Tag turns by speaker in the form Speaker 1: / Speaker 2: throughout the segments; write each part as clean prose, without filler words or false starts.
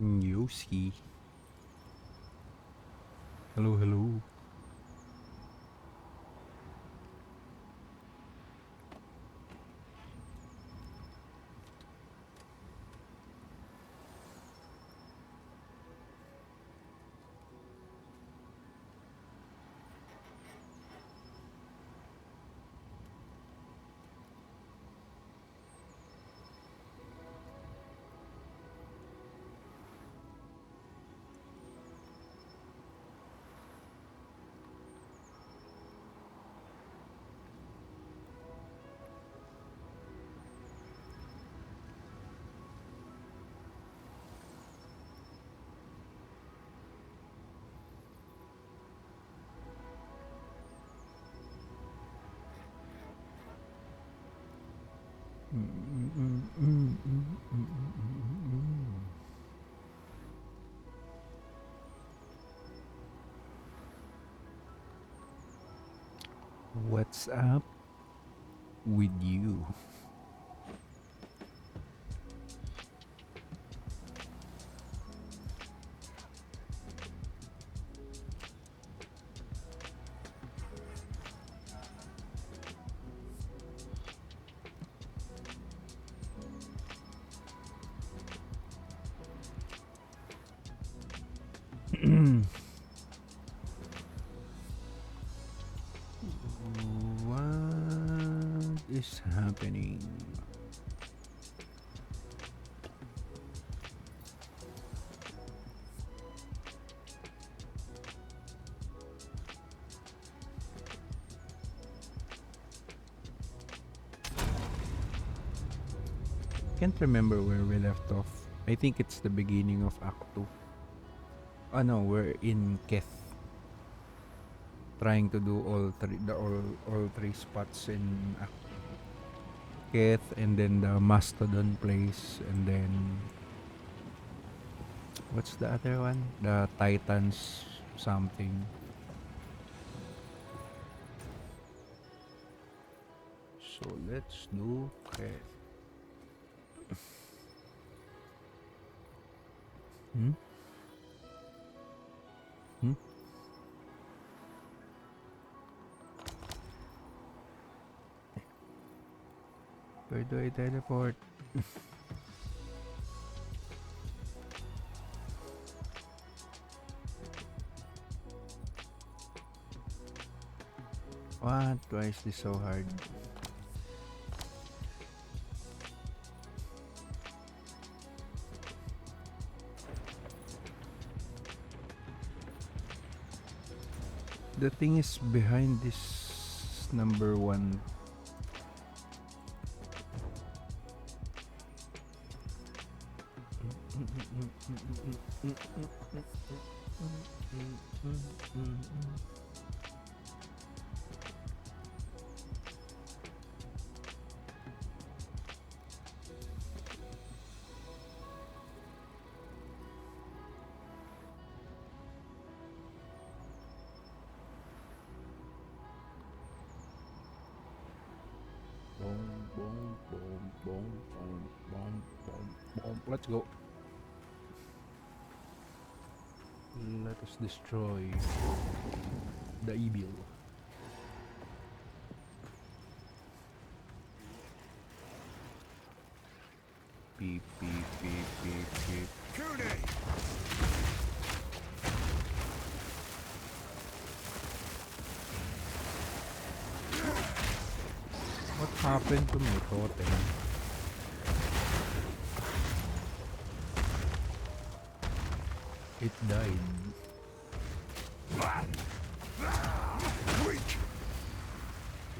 Speaker 1: Yoski. Hello, hello. What's up with you? What is happening? Can't remember where we left off. I think it's the beginning of Act 2. Oh no, we're in Keth. Trying to do all three spots in Act Keth, and then the Mastodon place, and then what's the other one? The Titans something. So let's do Keth. Hmm? Hmm? Where do I teleport? What? Why is this so hard? The thing is behind this number one. Boom, boom, boom, boom, boom, boom, boom, boom. Let's go. Let us destroy the evil. Beep, beep, beep, beep, beep. What happened to my totem? It died.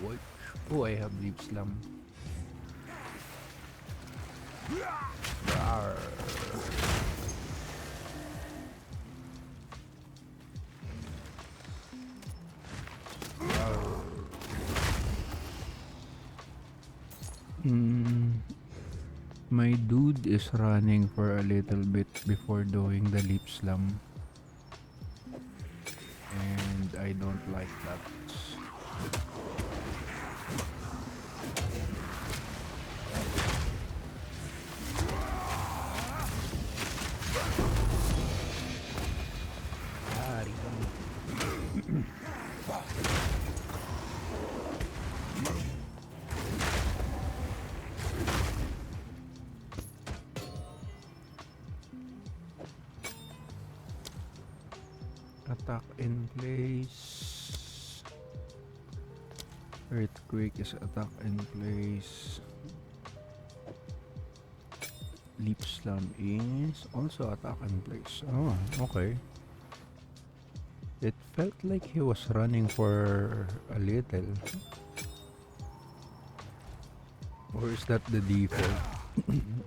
Speaker 1: What? Oh, I have Leap Slam. Rawr. My dude is running for a little bit before doing the Leap Slam. And I don't like that. Attack in place. Earthquake is attack in place. Leap Slam is also attack in place. Oh, okay. It felt like he was running for a little. Or is that the default?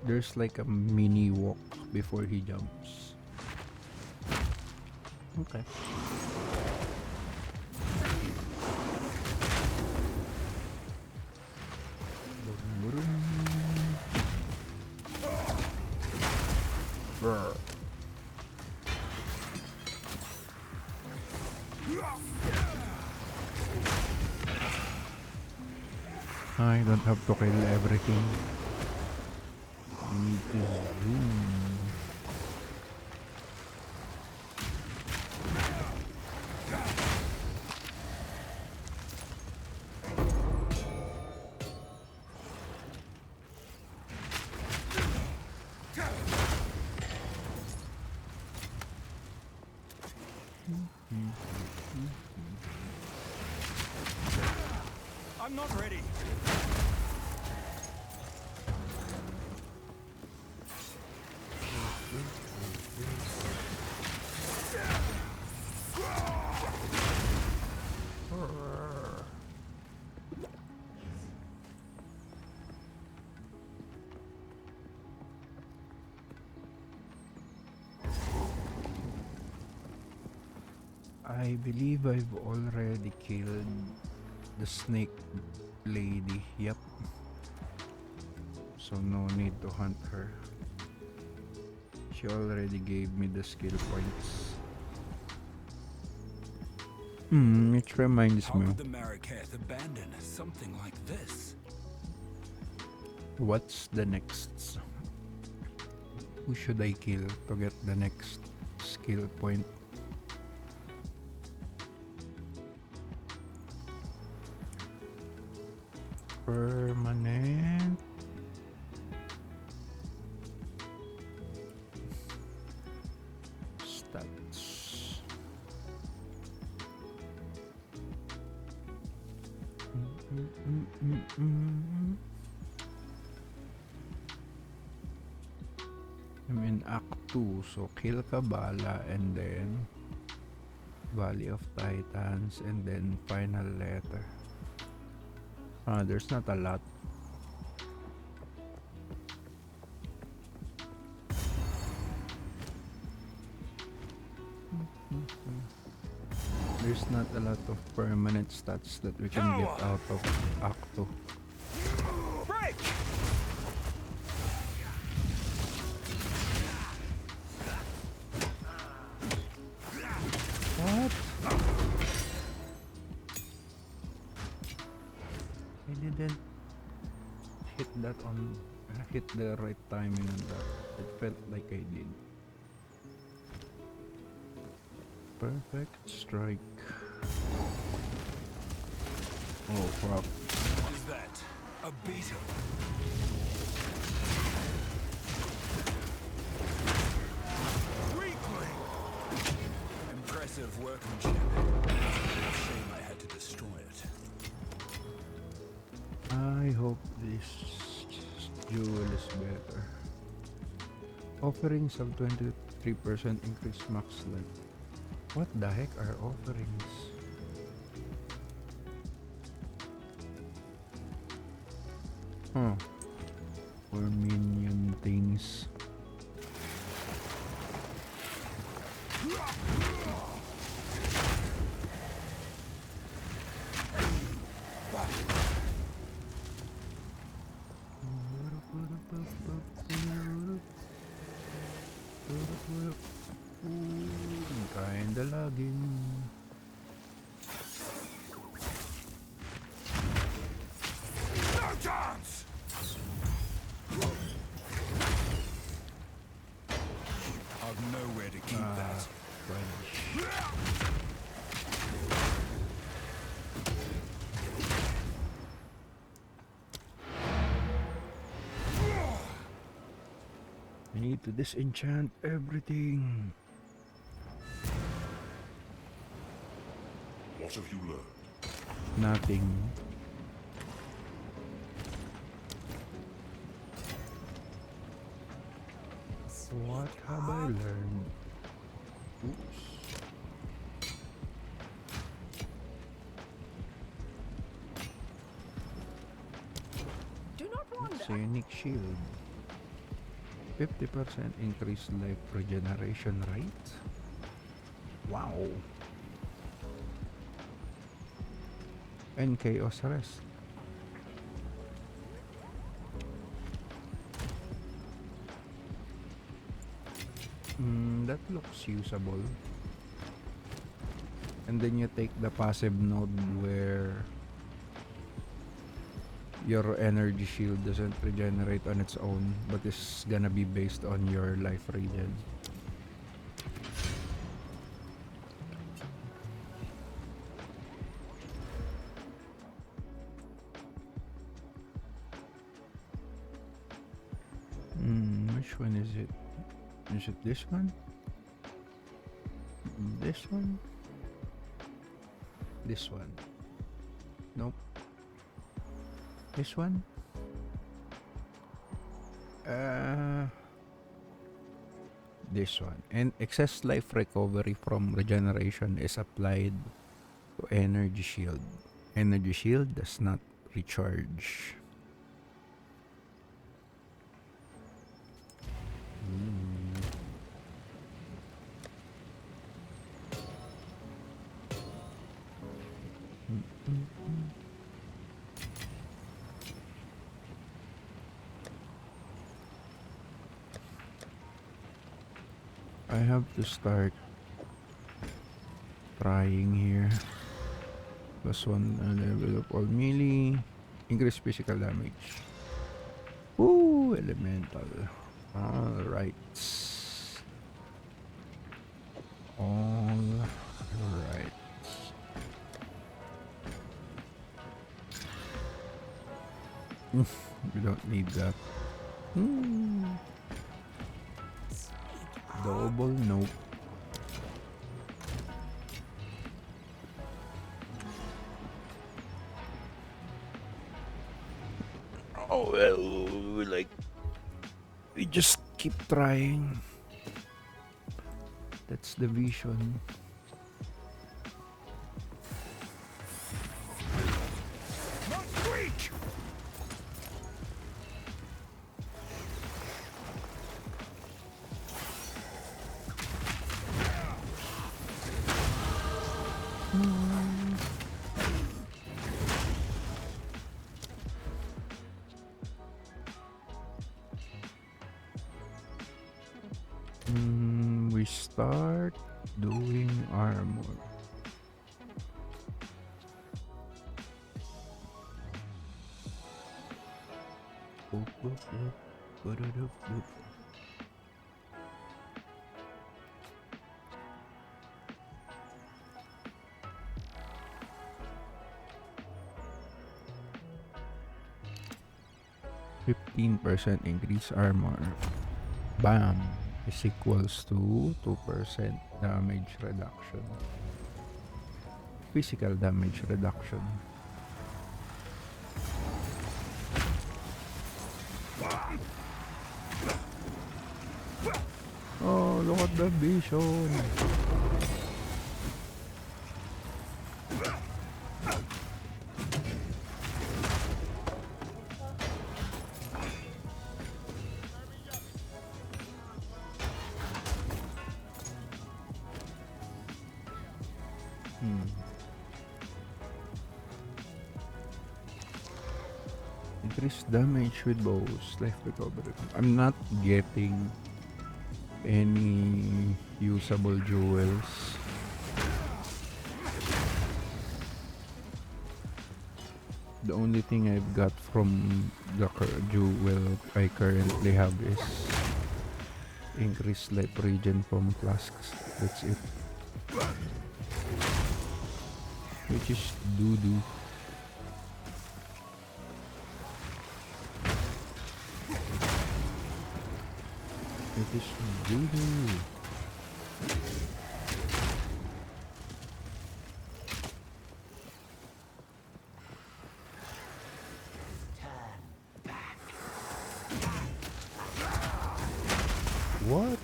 Speaker 1: There's like a mini walk before he jumps. Okay. Brr. I don't have to kill everything. I need to zoom.
Speaker 2: I'm not ready.
Speaker 1: I believe I've already killed the snake lady. Yep. So no need to hunt her. She already gave me the skill points. It reminds
Speaker 2: How
Speaker 1: me.
Speaker 2: could the Marraketh abandon something like this?
Speaker 1: What's the next? Who should I kill to get the next skill point? Permanent. Stats. I'm in Act 2, so kill Kabbalah and then Valley of Titans and then Final Letter. There's not a lot. There's not a lot of permanent stats that we can get out of Act 2.
Speaker 2: Break!
Speaker 1: What? I didn't hit that on... hit the right timing on that. It felt like I did. Perfect strike. Oh crap.
Speaker 2: What is that? A beetle? Weakling! Impressive workmanship. Shame I had to destroy it.
Speaker 1: I hope this jewel is better. Offerings of 23% increased max life. What the heck are offerings? Huh. For minion things. Kinda lagging.
Speaker 2: No chance! I've nowhere to keep that.
Speaker 1: French. I need to disenchant everything.
Speaker 3: have you learned?
Speaker 1: Nothing. What have I learned? Oops.
Speaker 4: Do not wander.
Speaker 1: It's a unique shield. 50% increased life regeneration rate. Wow. And chaos rest. That looks usable. And then you take the passive node where your energy shield doesn't regenerate on its own, but is gonna be based on your life regen. Which one is it? Is it this one? This one? This one? Nope. This one? This one. And excess life recovery from regeneration is applied to energy shield. Energy shield does not recharge. I have to start trying here. Plus one level of all melee. Increase physical damage. Ooh, elemental. Alright. Alright. We don't need that. Double nope. Oh well, like we just keep trying. That's the vision.
Speaker 2: Not weak!
Speaker 1: We start doing armor. Boop, boop, boop. Ba-da-doop, boop. %15 increase armor. Bam! Is equals to 2% damage reduction. Physical damage reduction. Oh, look at the vision. Increase damage with bows, life recovery. I'm not getting any usable jewels. The only thing I've got from the jewel I currently have is increased life regen from flasks. That's it. Which is doo-doo. It is doo-doo. What?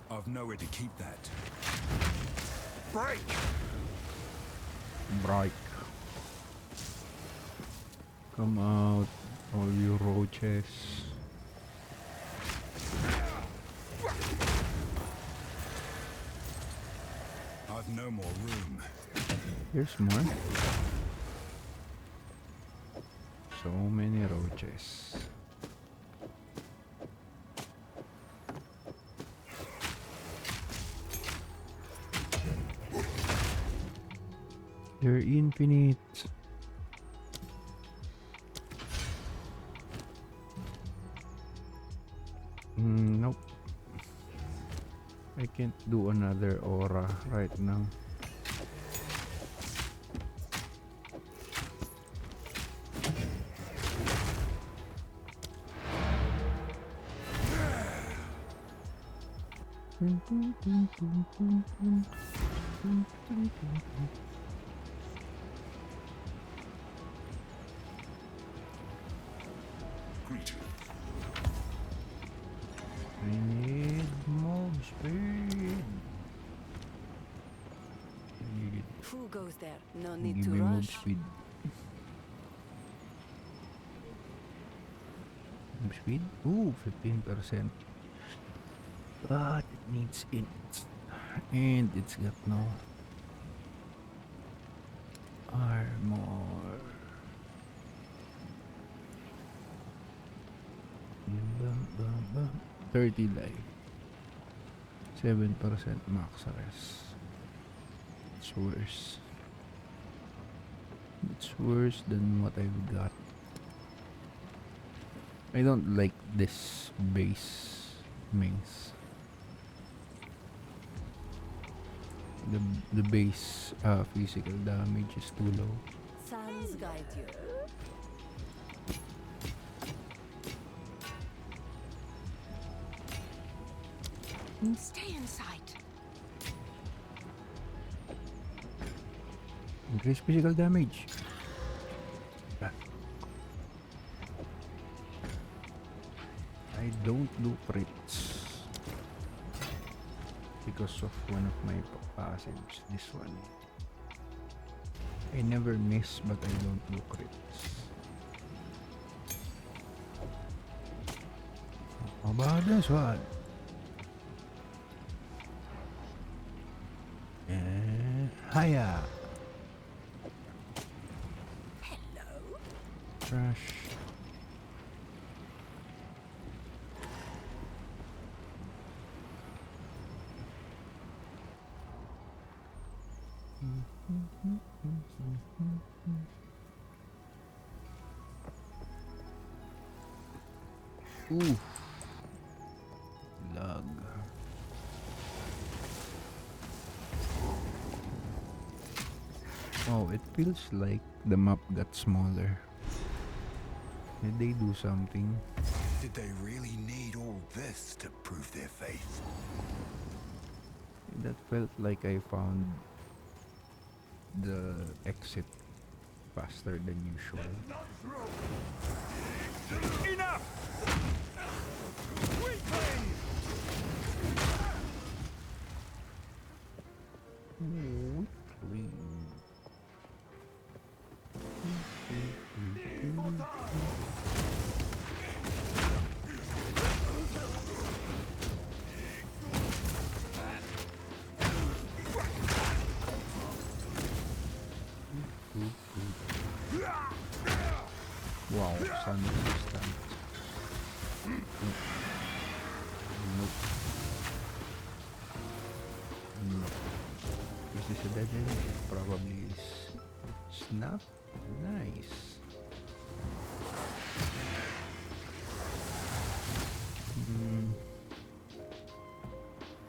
Speaker 2: I've nowhere to keep that. Break!
Speaker 1: Break. Come out, all you roaches.
Speaker 2: I've no more room.
Speaker 1: Here's more. So many roaches. They're infinite. Nope. I can't do another aura right now. I need mob speed. Need-
Speaker 4: Who goes there? No need
Speaker 1: Give
Speaker 4: to
Speaker 1: me mob
Speaker 4: rush.
Speaker 1: speed. Mob speed? Ooh, 15%. But it needs it. And it's got no armor. Bum, bum, bum. 30 life. 7% max res. It's worse. It's worse than what I've got. I don't like this base mace. The base physical damage is too low.
Speaker 4: Sands guide you. Stay in sight.
Speaker 1: Increase physical damage. I don't do crits because of one of my passives. This one. I never miss, but I don't do crits. How about this one? Hiya!
Speaker 4: Hello.
Speaker 1: Trash. Ooh. Lag. Oh, it feels like the map got smaller. Did they do something?
Speaker 2: Did they really need all this to prove their faith?
Speaker 1: That felt like I found the exit faster than usual.
Speaker 2: Enough! Weakling!
Speaker 1: Wow, sun resistant. Nope. Nope. Is this a dead end? It probably is. It's not. Nice.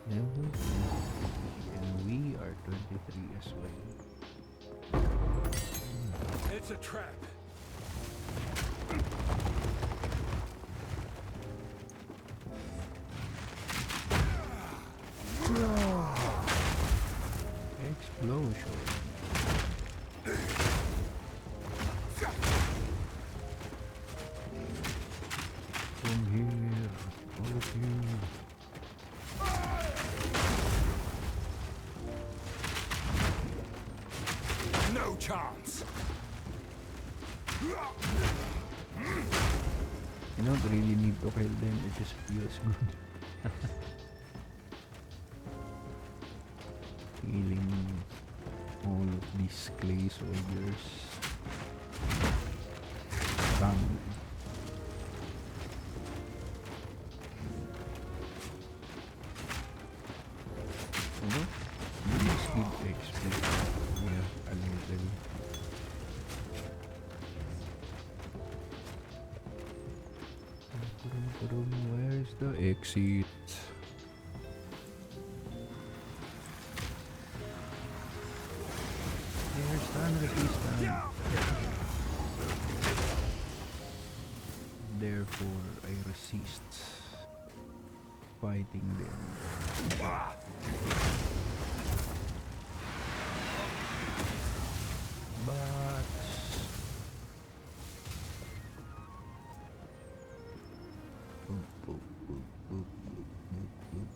Speaker 1: Level 23. And we are 23 as well.
Speaker 2: It's a trap.
Speaker 1: explosion. From here, out here.
Speaker 2: No chance.
Speaker 1: You don't really need to kill them, it just feels good. Healing all of these clay soldiers. Bam. Ano? These give XP. Yeah, a little. Where's the exit? There's stun resistance. Therefore, I resist fighting them. But boop, boop, boop, boop, boop, boop, boop.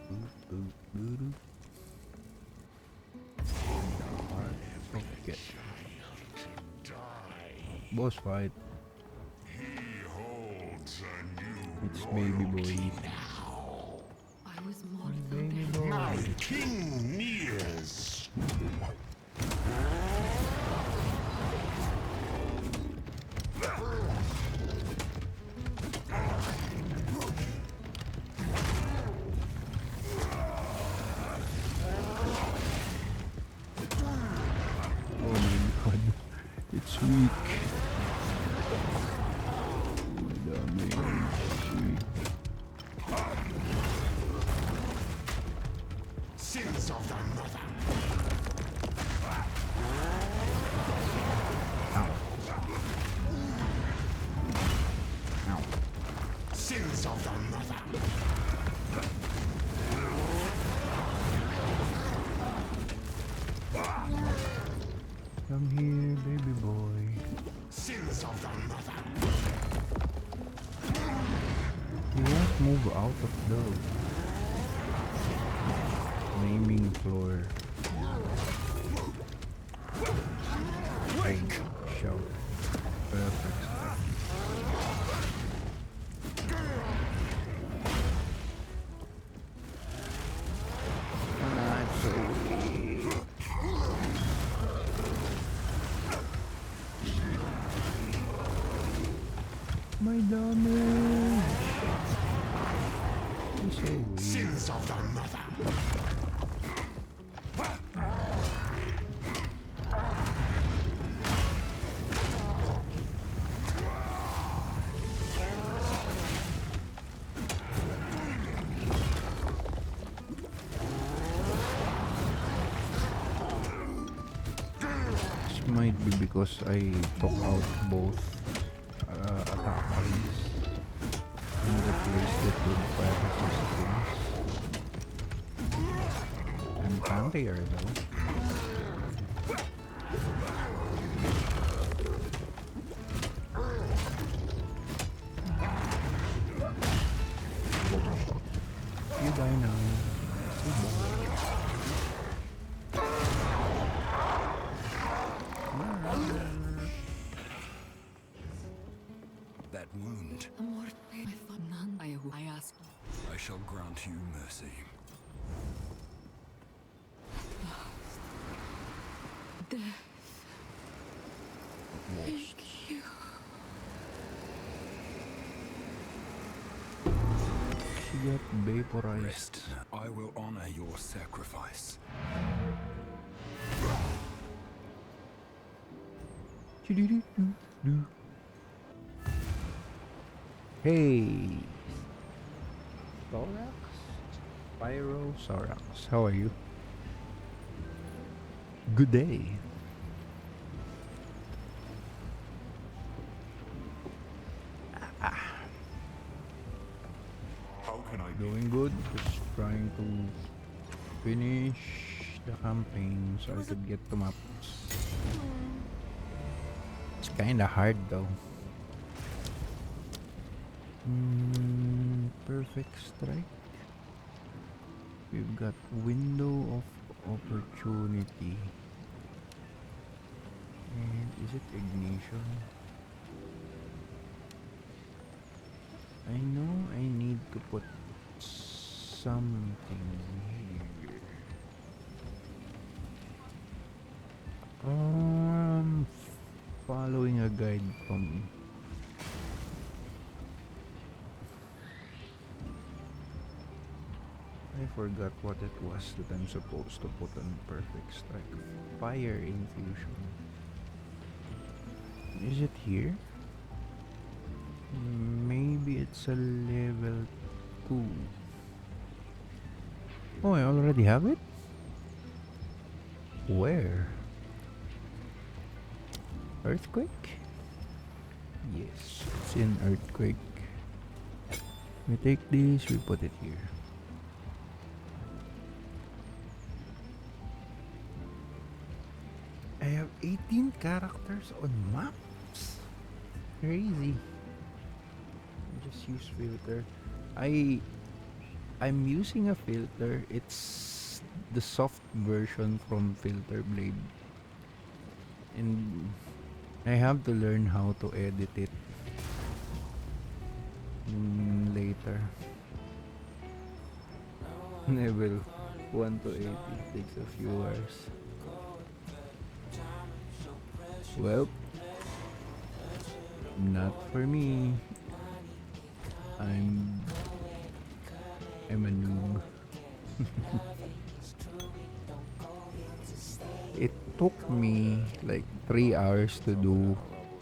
Speaker 1: Boop, boop, boop, boop. Okay. Boss fight. It's baby boy.
Speaker 4: I was more
Speaker 1: Baby boy.
Speaker 3: King nears.
Speaker 1: Oh my god. It's weak. Damage. Weak.
Speaker 3: Sins of the mother.
Speaker 1: Ow. Ow.
Speaker 3: Sins of the mother.
Speaker 1: Come here, baby boy.
Speaker 3: Sins of the mother.
Speaker 1: He won't move out of the naming floor. Wake! Shout. Perfect. I'm so weak. My damage! He's so weak.
Speaker 3: Sins of the mother.
Speaker 1: This might be because I took out both attackers and replaced it with fire resistance. I'm tankier though. You die now.
Speaker 2: That wound,
Speaker 4: Amor, I thought none. I asked.
Speaker 2: I shall grant you mercy.
Speaker 4: Death.
Speaker 1: Lost.
Speaker 4: Thank you.
Speaker 1: She got vaporized.
Speaker 2: Rest. I will honor your sacrifice.
Speaker 1: Hey, Thorax? Pyrosaurus, how are you? Good day. Doing good. Just trying to finish the campaign so I could get to maps. It's kinda hard though. Perfect strike. We've got window of opportunity. And is it ignition? I know I need to put something here. Following a guide from I forgot what it was that I'm supposed to put on perfect strike. Fire infusion. Is it here? Maybe it's a level 2. Oh, I already have it? Where? Earthquake? Yes, it's in earthquake. We take this, we put it here. I have 18 characters on maps. Crazy. Just use filter. I'm using a filter. It's the soft version from Filter Blade. And I have to learn how to edit it later. Level 1 to 80 takes a few hours. Well, not for me. I'm a noob. It took me like 3 hours to do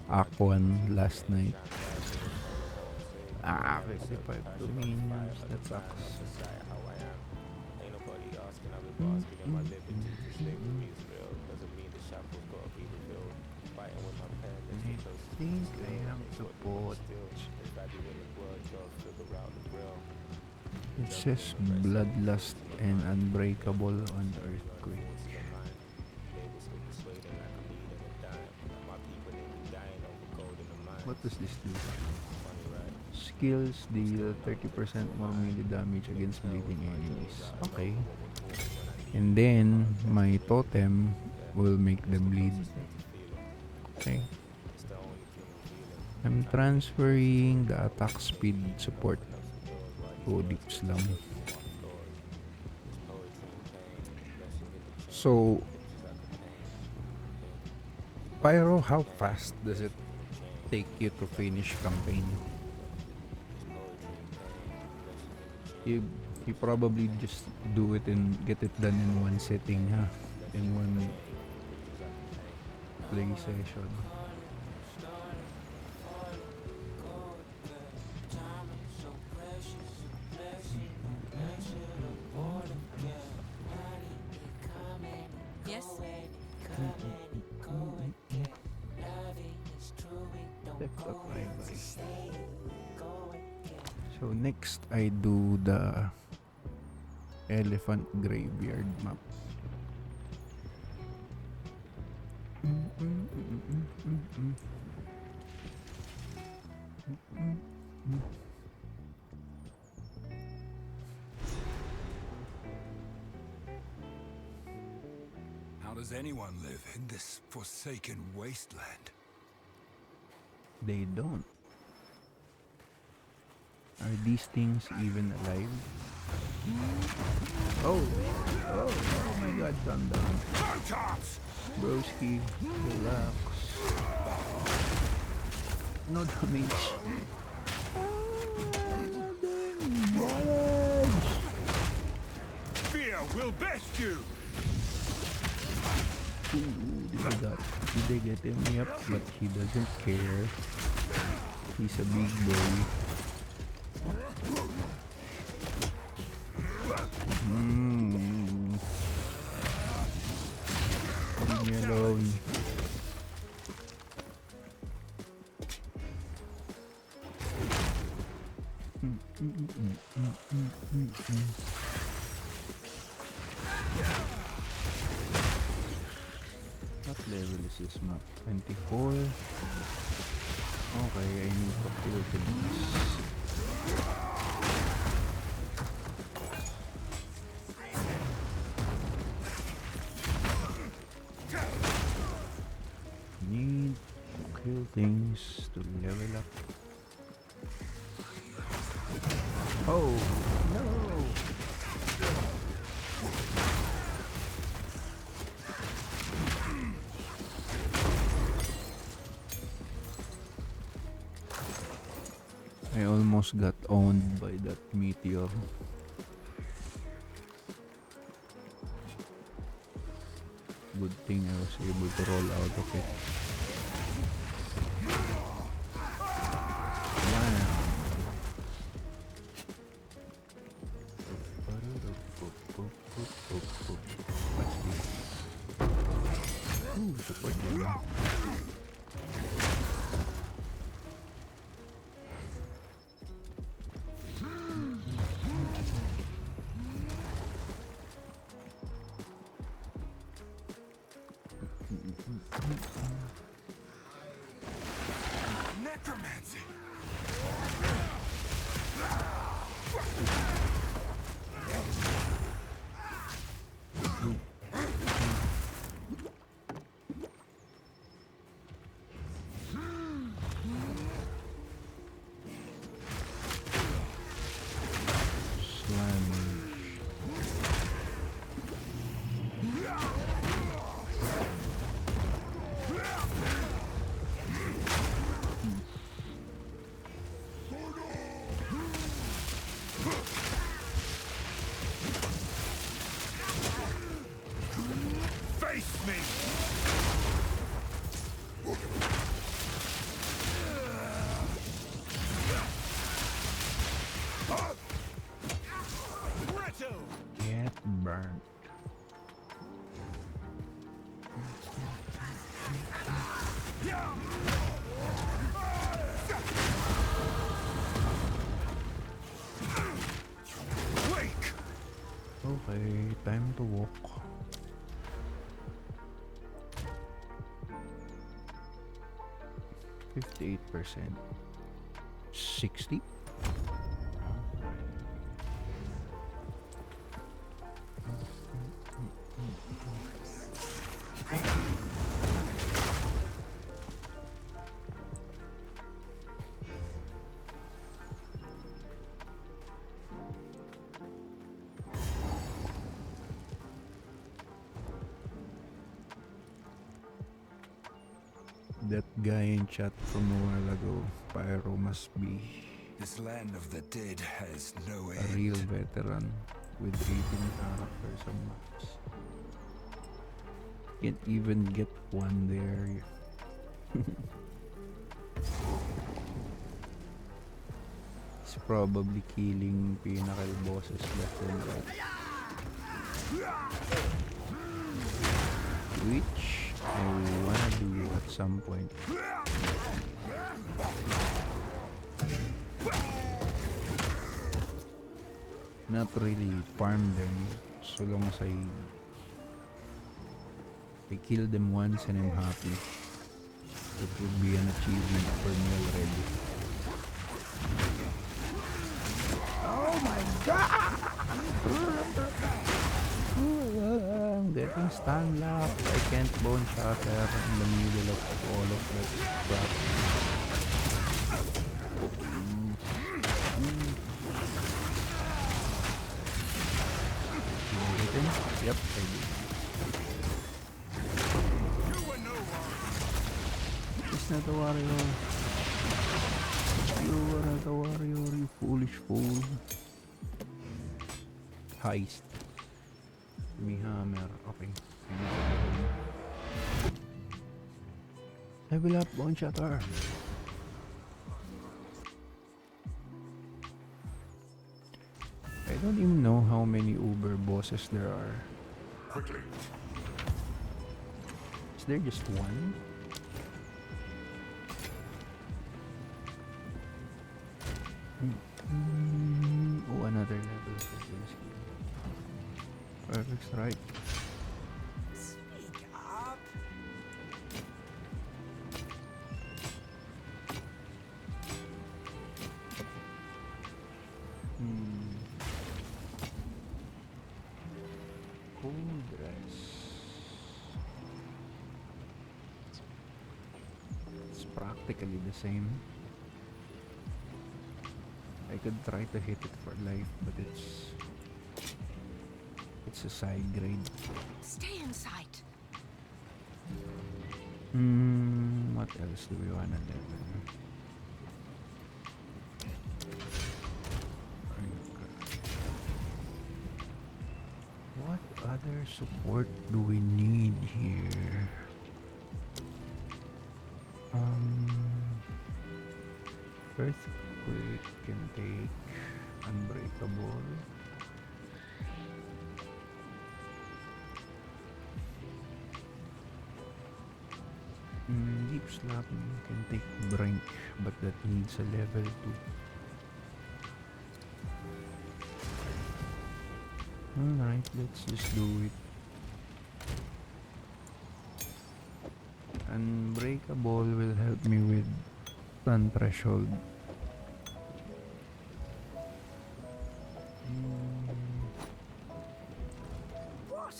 Speaker 1: Aquan last night. 55 dominions, that sucks. I think I have to put. It says Bloodlust and Unbreakable on Earthquake. What does this do? Skills deal 30% more melee damage against bleeding enemies. Okay. And then my totem will make them bleed. Okay. I'm transferring the attack speed support to Deep Slum. So, Pyro, how fast does it take you to finish campaign? You probably just do it and get it done in one sitting, huh? In one play session.
Speaker 4: Yes?
Speaker 1: So next I do the Elephant Graveyard map.
Speaker 2: How does anyone live in this forsaken wasteland?
Speaker 1: They don't. Are these things even alive? Oh my god, calm down.
Speaker 2: Photops!
Speaker 1: Broski, relax. No damage.
Speaker 2: Fear will best you!
Speaker 1: Did they get him? Yep, but he doesn't care. He's a big boy. Leave me alone. What level is this map? 24. Okay, I need to kill things. Need to kill things to level up. Oh no! I almost got owned by that meteor. Good thing I was able to roll out of it. What's this? Ooh, support them.
Speaker 2: Necromancy.
Speaker 1: Slam.
Speaker 2: Face me. Retto.
Speaker 1: Get burnt.
Speaker 2: Wake.
Speaker 1: Okay, time to walk. %58. 60? That guy in chat from a while ago, Pyro, must be
Speaker 2: This land of the dead has no
Speaker 1: a
Speaker 2: end.
Speaker 1: real veteran with 18 characters and maps. Can't even get one there. He's probably killing pinnacle bosses left and right. Which I wanna do at some point. Not really farm them, so long as I kill them once and I'm happy. It would be an achievement for me already. Oh my god! I'm getting stun locked. I can't bone shatter in the middle of all of that crap. Did I hit him? Yep, I did. He's not a warrior. You are not a warrior, you foolish fool. Heist. Me hammer. Okay. Level up, bone shatter. I don't even know how many Uber bosses there are.
Speaker 3: Quickly.
Speaker 1: Is there just one? Oh, another level for this. Perfect strike.
Speaker 2: Speak up.
Speaker 1: Cool dress. It's practically the same. I could try to hit it for life, but it's a side grade.
Speaker 4: Stay in sight.
Speaker 1: What else do we wanna level? What other support do we need here? Earthquake can take Unbreakable. Deep Slapping can take Brink, but that needs a level 2. Alright, let's just do it. Unbreakable will help me with Stun Threshold.
Speaker 4: What?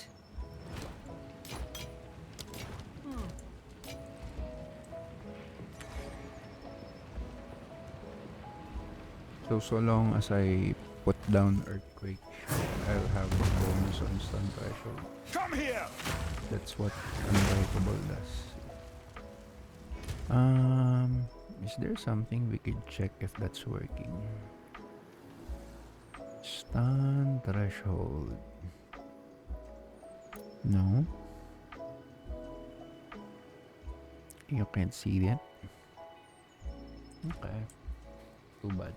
Speaker 1: So long as I put down Earthquake, I'll have a bonus on Stun Threshold.
Speaker 2: Come here!
Speaker 1: That's what Unbreakable does. Is there something we could check if that's working? Stun Threshold. No? You can't see that? Okay. Too bad.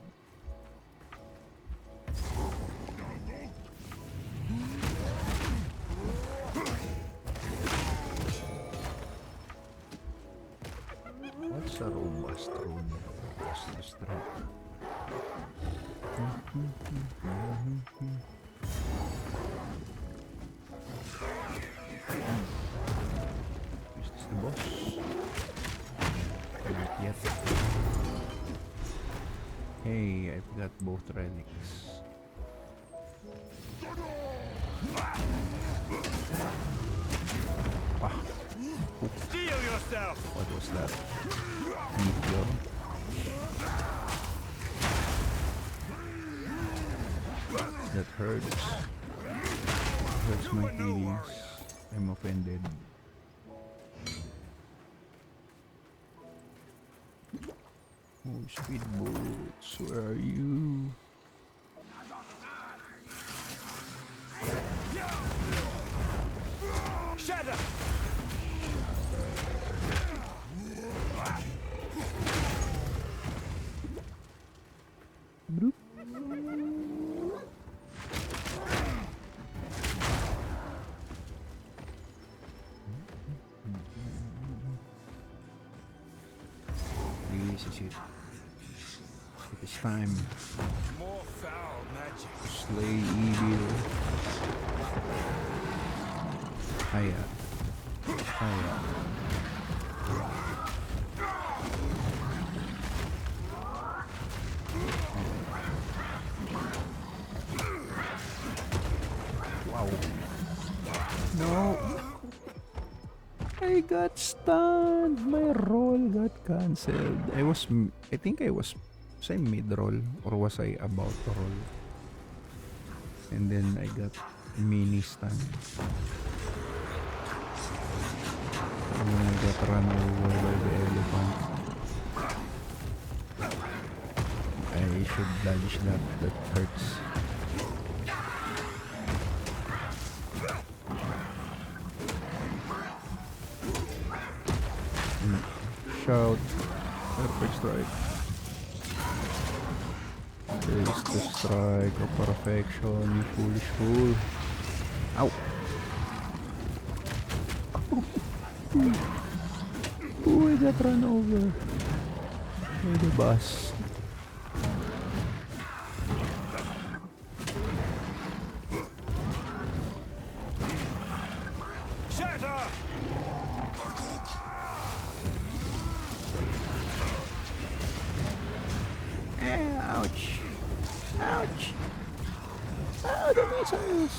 Speaker 1: What's a robust rune? Robust strike. Is this the boss? Not yet. Hey, I've got both relics.
Speaker 2: Steel yourself!
Speaker 1: What was that? Meteor? That hurts. Hurts my feelings. I'm offended. Oh, speed boots, where are you?
Speaker 2: Shatter!
Speaker 1: This is it. It is time
Speaker 2: More foul magic.
Speaker 1: to slay evil. Hiya. Hiya. Wow. No. I got stunned. My roll got cancelled. I think I was I mid-roll or was I about to roll? And then I got mini stun. And then I got run over by the elephant. I should dodge that. That hurts. Shout. Perfect strike. Taste the strike of perfection, you foolish fool. Ow! Oh, I got run over by the bus. Ouch! Ah, the missiles!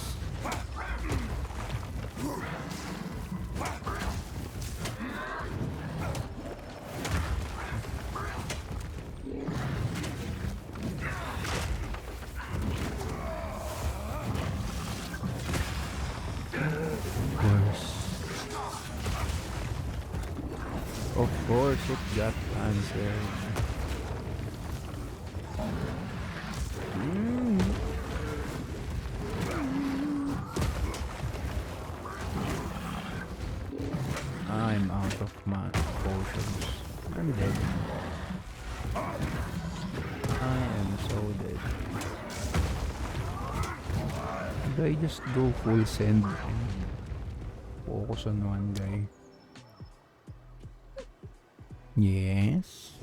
Speaker 1: Of course, it got answered. I'm out of my potions. I'm dead. I am so dead. Did I just go full send and focus on one guy? Yes.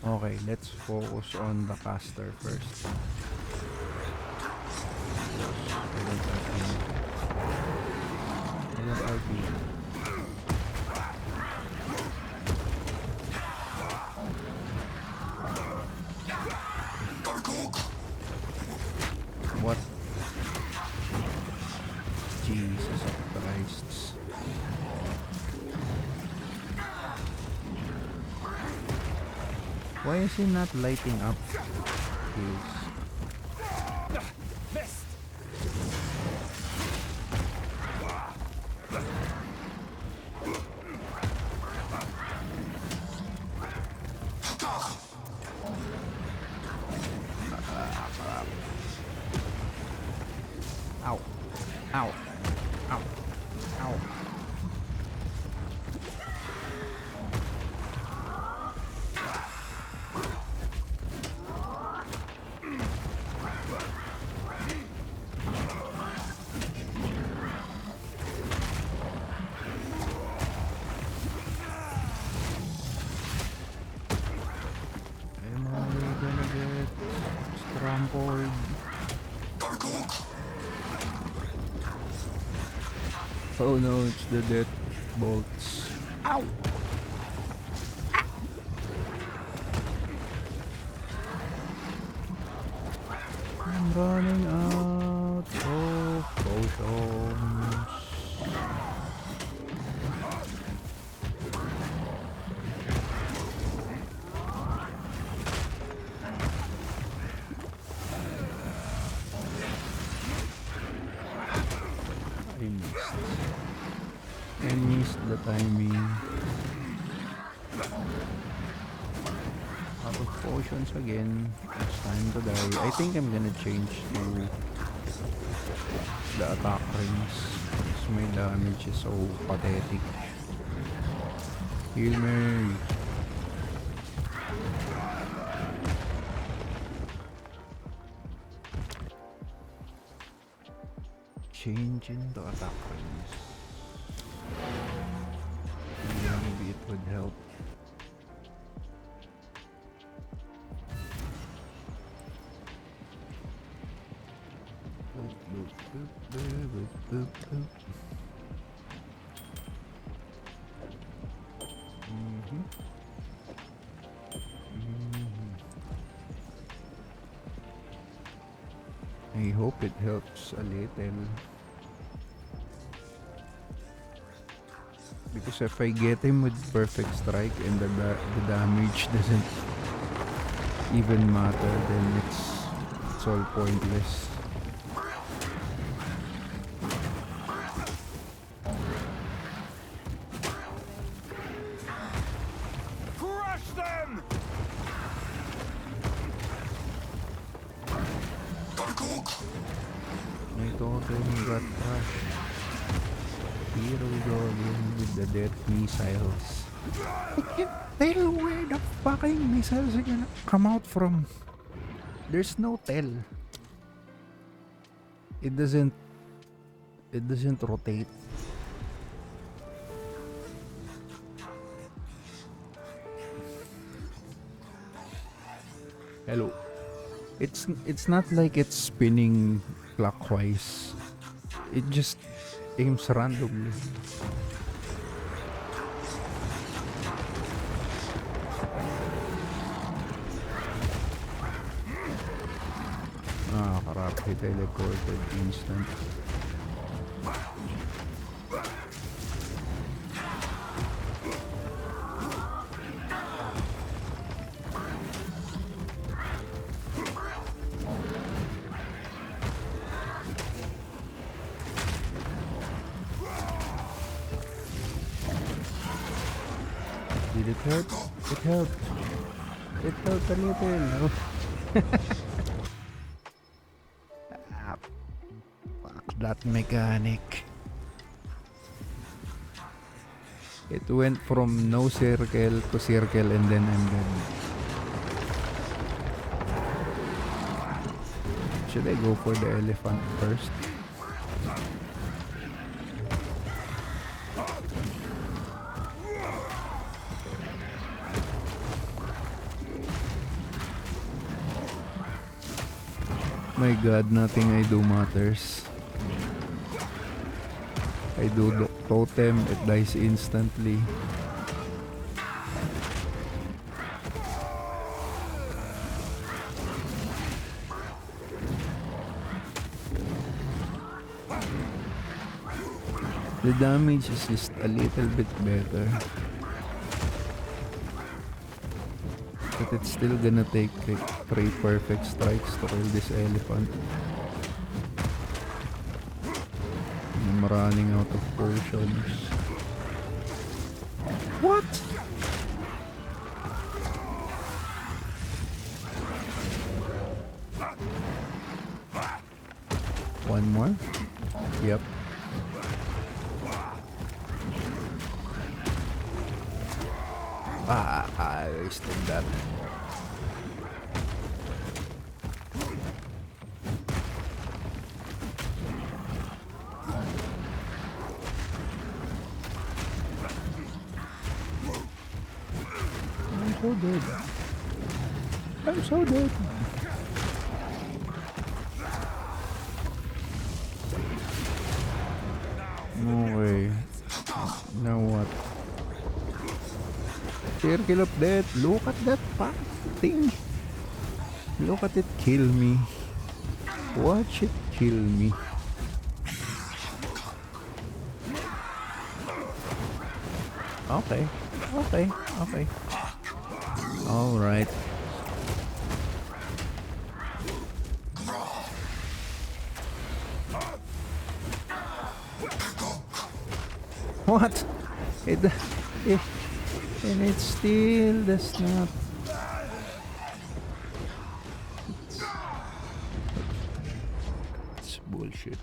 Speaker 1: Okay, let's focus on the caster first. I don't RP. What? Jesus Christ. Why is he not lighting up? Please.
Speaker 2: Missed.
Speaker 1: Ow. Ow. Ow. Ow. Am I gonna get trampled? Oh no, it's the death bolts. Ow! I'm running out of potions. I missed. I missed the timing. Out of potions again. It's time to die. I think I'm gonna change to the attack rings. Because my damage is so pathetic. Heal me. Change into attack rings. Maybe it would help. I hope it helps a little. Because if I get him with perfect strike and the damage doesn't even matter, then it's all pointless.
Speaker 2: Crush them!
Speaker 1: My totem got crushed. Here we go again with the death missiles. I can't tell where the fucking missiles are gonna come out from. There's no tell. It doesn't rotate. Hello. It's not like it's spinning clockwise. It just aims randomly. Ah, crap. He teleported instant. Did it hurt? It helped. It helped a little. Ah, fuck that mechanic. It went from no circle to circle and then I'm dead. Should I go for the elephant first? My god, nothing I do matters. I do the totem, it dies instantly. The damage is just a little bit better. But it's still gonna take like 3 perfect strikes to kill this elephant. I'm running out of potions. What? One more? Yep. I wasted that. I'm so dead. I'm so dead. No way. Now what? Circle of death. Look at that thing. Look at it kill me. Watch it kill me. Okay. Okay. Okay. Alright. What? It and it still does not. It's bullshit.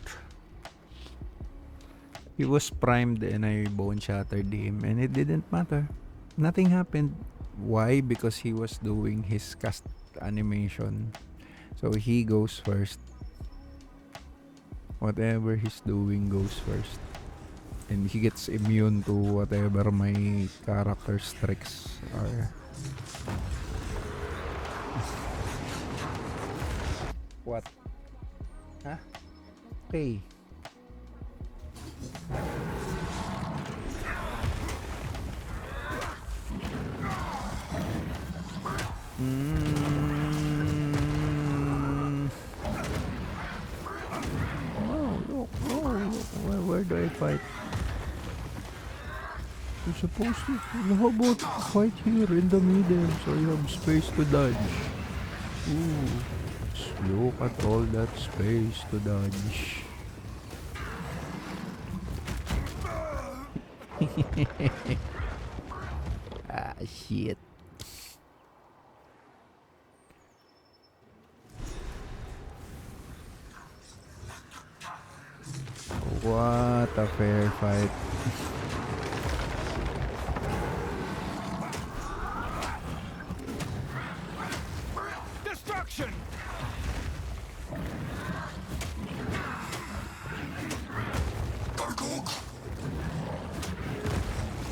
Speaker 1: He was primed and I bone shattered him and it didn't matter. Nothing happened. Why? Because he was doing his cast animation. So he goes first. Whatever he's doing goes first. And he gets immune to whatever my character's tricks are. What? Huh? Okay. Oh, look. Oh, look. Where do I fight? You're supposed to. How about fight here in the middle so you have space to dodge? Ooh. Look at all that space to dodge. Ah, shit. What a fair fight.
Speaker 2: Destruction!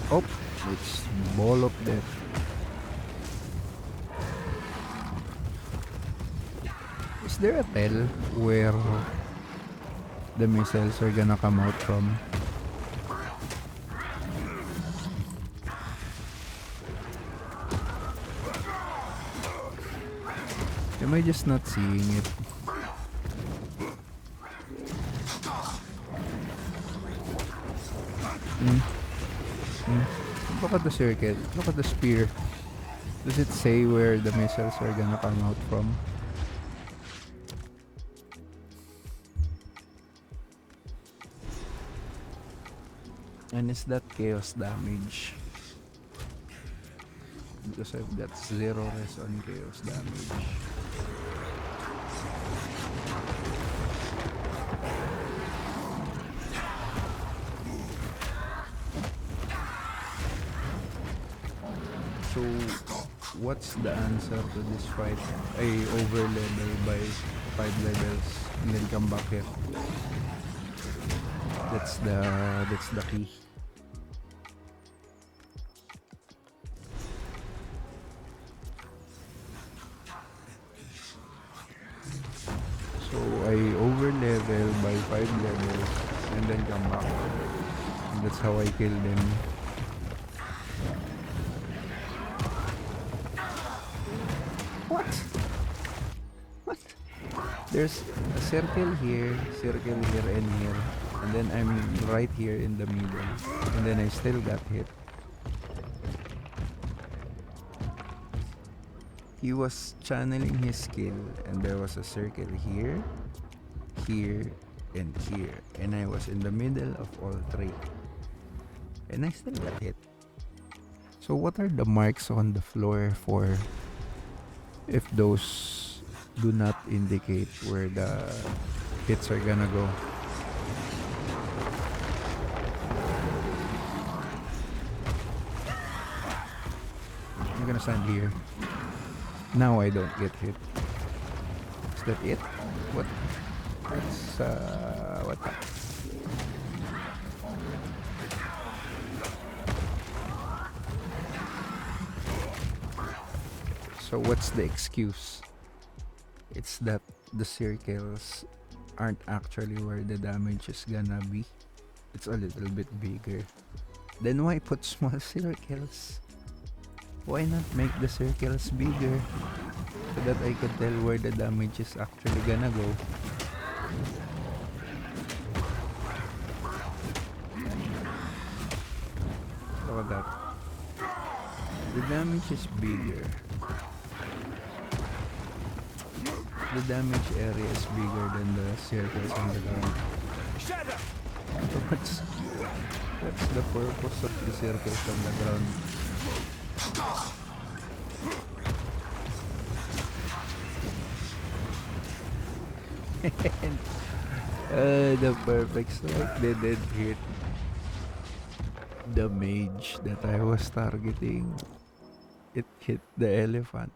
Speaker 1: Oh, it's ball of death. Is there a tell where the missiles are gonna come out from? Am I just not seeing it? Look at the circle. Look at the spear. Does it say where the missiles are gonna come out from? And is that chaos damage? Because I've got 0 res on chaos damage. So, what's the answer to this fight? I over level by 5 levels and then come back here. That's the key. So I over level by 5 levels and then come back. And that's how I kill them. What? What? There's a circle here, and here. And then I'm right here in the middle. And then I still got hit. He was channeling his skill and there was a circle here, here, and here. And I was in the middle of all 3. And I still got hit. So what are the marks on the floor for if those do not indicate where the hits are gonna go? I'm gonna stand here. Now I don't get hit. Is that it? What? That's what? So what's the excuse? It's that the circles aren't actually where the damage is gonna be. It's a little bit bigger. Then why put small circles? Why not make the circles bigger so that I could tell where the damage is actually gonna go? Look at that. The damage is bigger. The damage area is bigger than the circles on the ground.
Speaker 2: Shadow!
Speaker 1: So what's the purpose of the circles on the ground? The perfect strike didn't hit the mage that I was targeting. It hit the elephant.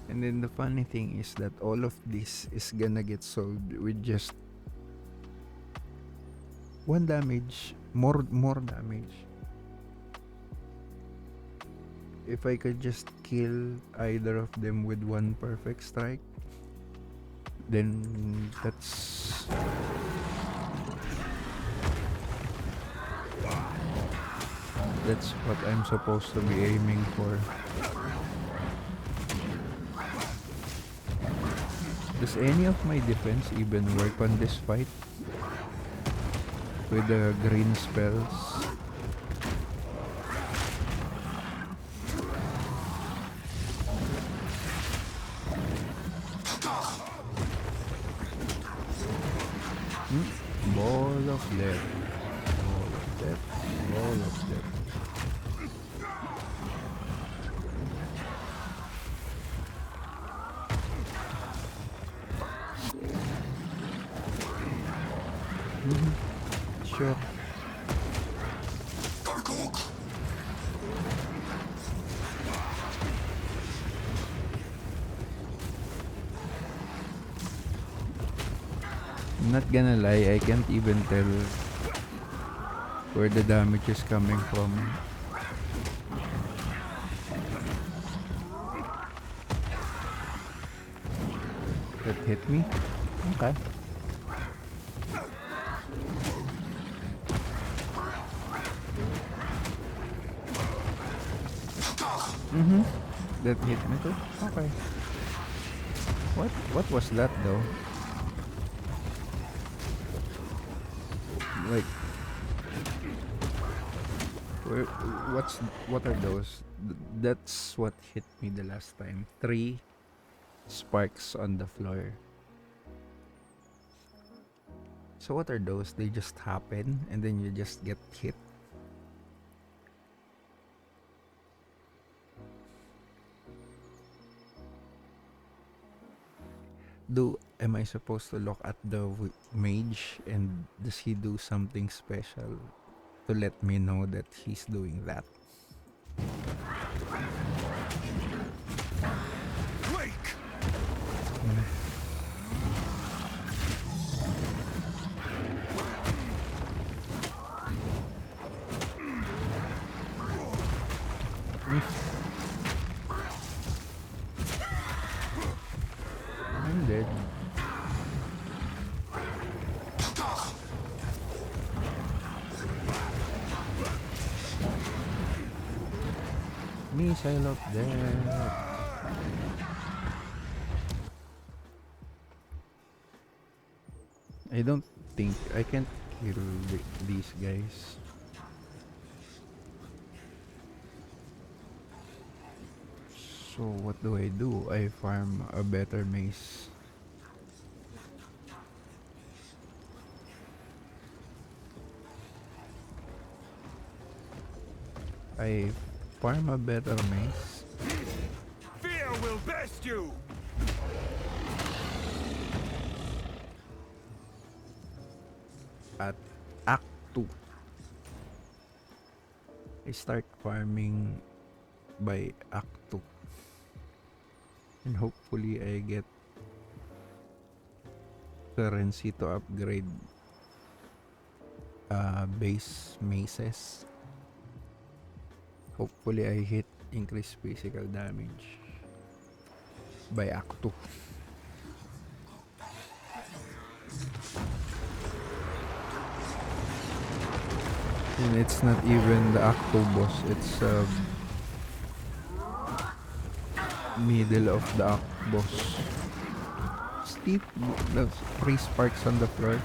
Speaker 1: And then the funny thing is that all of this is gonna get solved with just 1 damage, more damage. If I could just kill either of them with 1 perfect strike, then that's what I'm supposed to be aiming for. Does any of my defense even work on this fight? With the green spells? Ball of death. Ball of death. Ball of death. Sure. I'm not gonna lie, I can't even tell where the damage is coming from. That hit me? Okay. That hit me too? Okay. What was that though? Like, where, what are those? That's what hit me the last time. 3 sparks on the floor. So what are those? They just happen and then you just get hit. Am I supposed to look at the mage and does he do something special to let me know that he's doing that?
Speaker 2: Quake!
Speaker 1: I'm dead. Missile up there. I don't think I can kill these guys. So what do? I farm a better mace. I farm a better mace.
Speaker 2: Fear will best you!
Speaker 1: At Act 2. I start farming by Act 2. And hopefully I get currency to upgrade base maces. Hopefully I hit increased physical damage by Act 2. And it's not even the Act 2 boss, it's middle of the Act boss. Steep, those 3 sparks on the floor.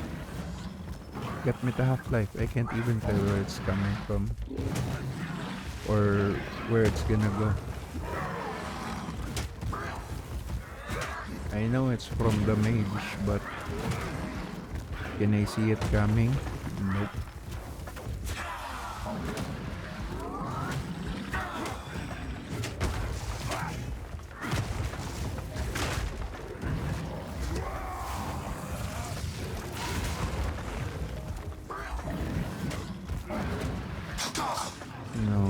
Speaker 1: Get me to half-life. I can't even tell where it's coming from. Or where it's gonna go. I know it's from the mage, but can I see it coming? Nope. No.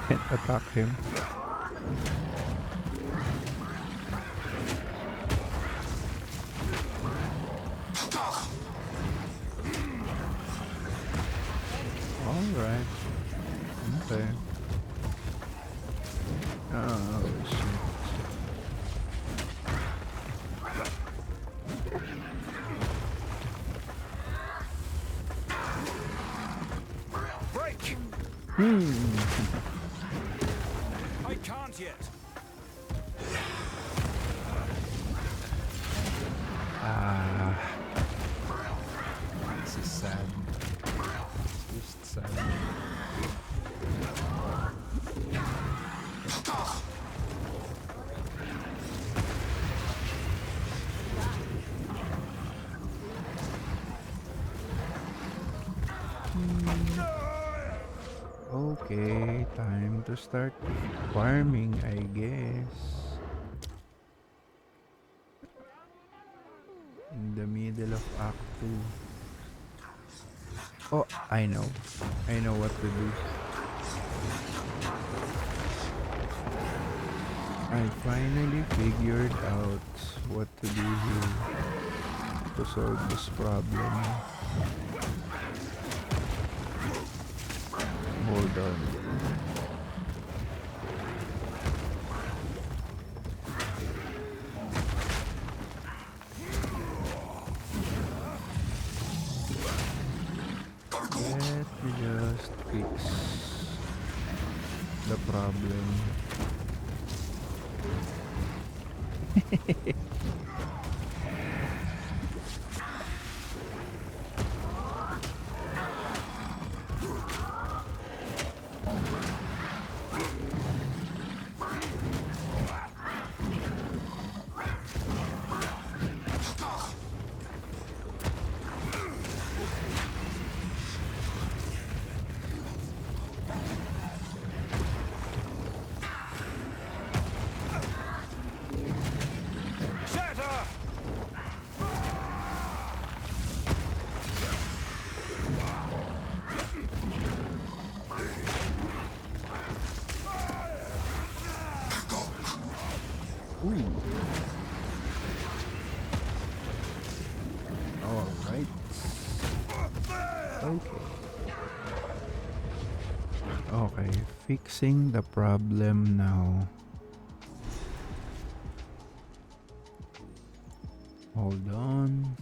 Speaker 1: Can't attack him. Alright. Okay. Oh shit.
Speaker 2: Break! I can't yet.
Speaker 1: This is sad. It's just sad. Okay, time to start farming, I guess. In the middle of Act 2. Oh, I know. I know what to do. I finally figured out what to do here to solve this problem. Hold on. the problem.
Speaker 2: Shatter!
Speaker 1: Ooh. All right. Okay. Okay, fixing the problem now. Hold on.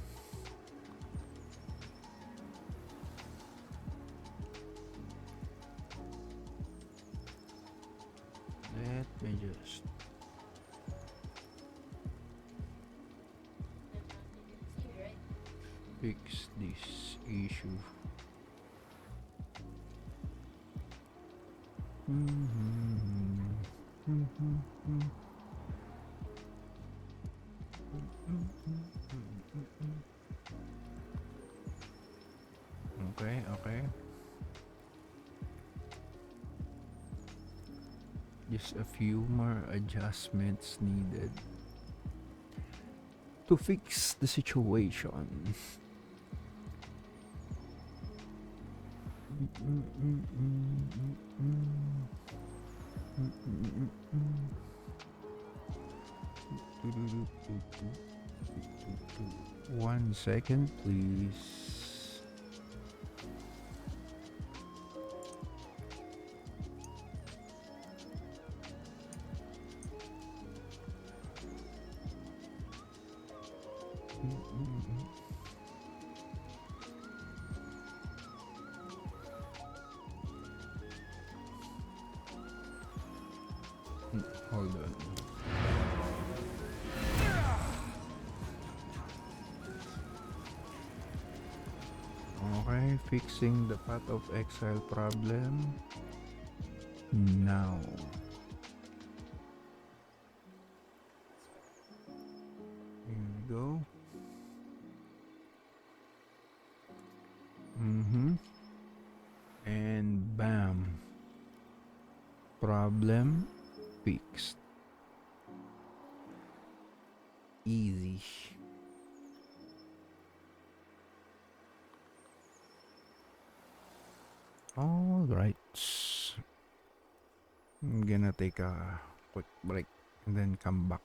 Speaker 1: Let me just fix this issue. Okay, okay. Just a few more adjustments needed to fix the situation. One second, please. Hold on. Okay, fixing the Path of Exile problem now. Here we go. And bam. Problem fixed. Easy. All right. I'm gonna take a quick break and then come back.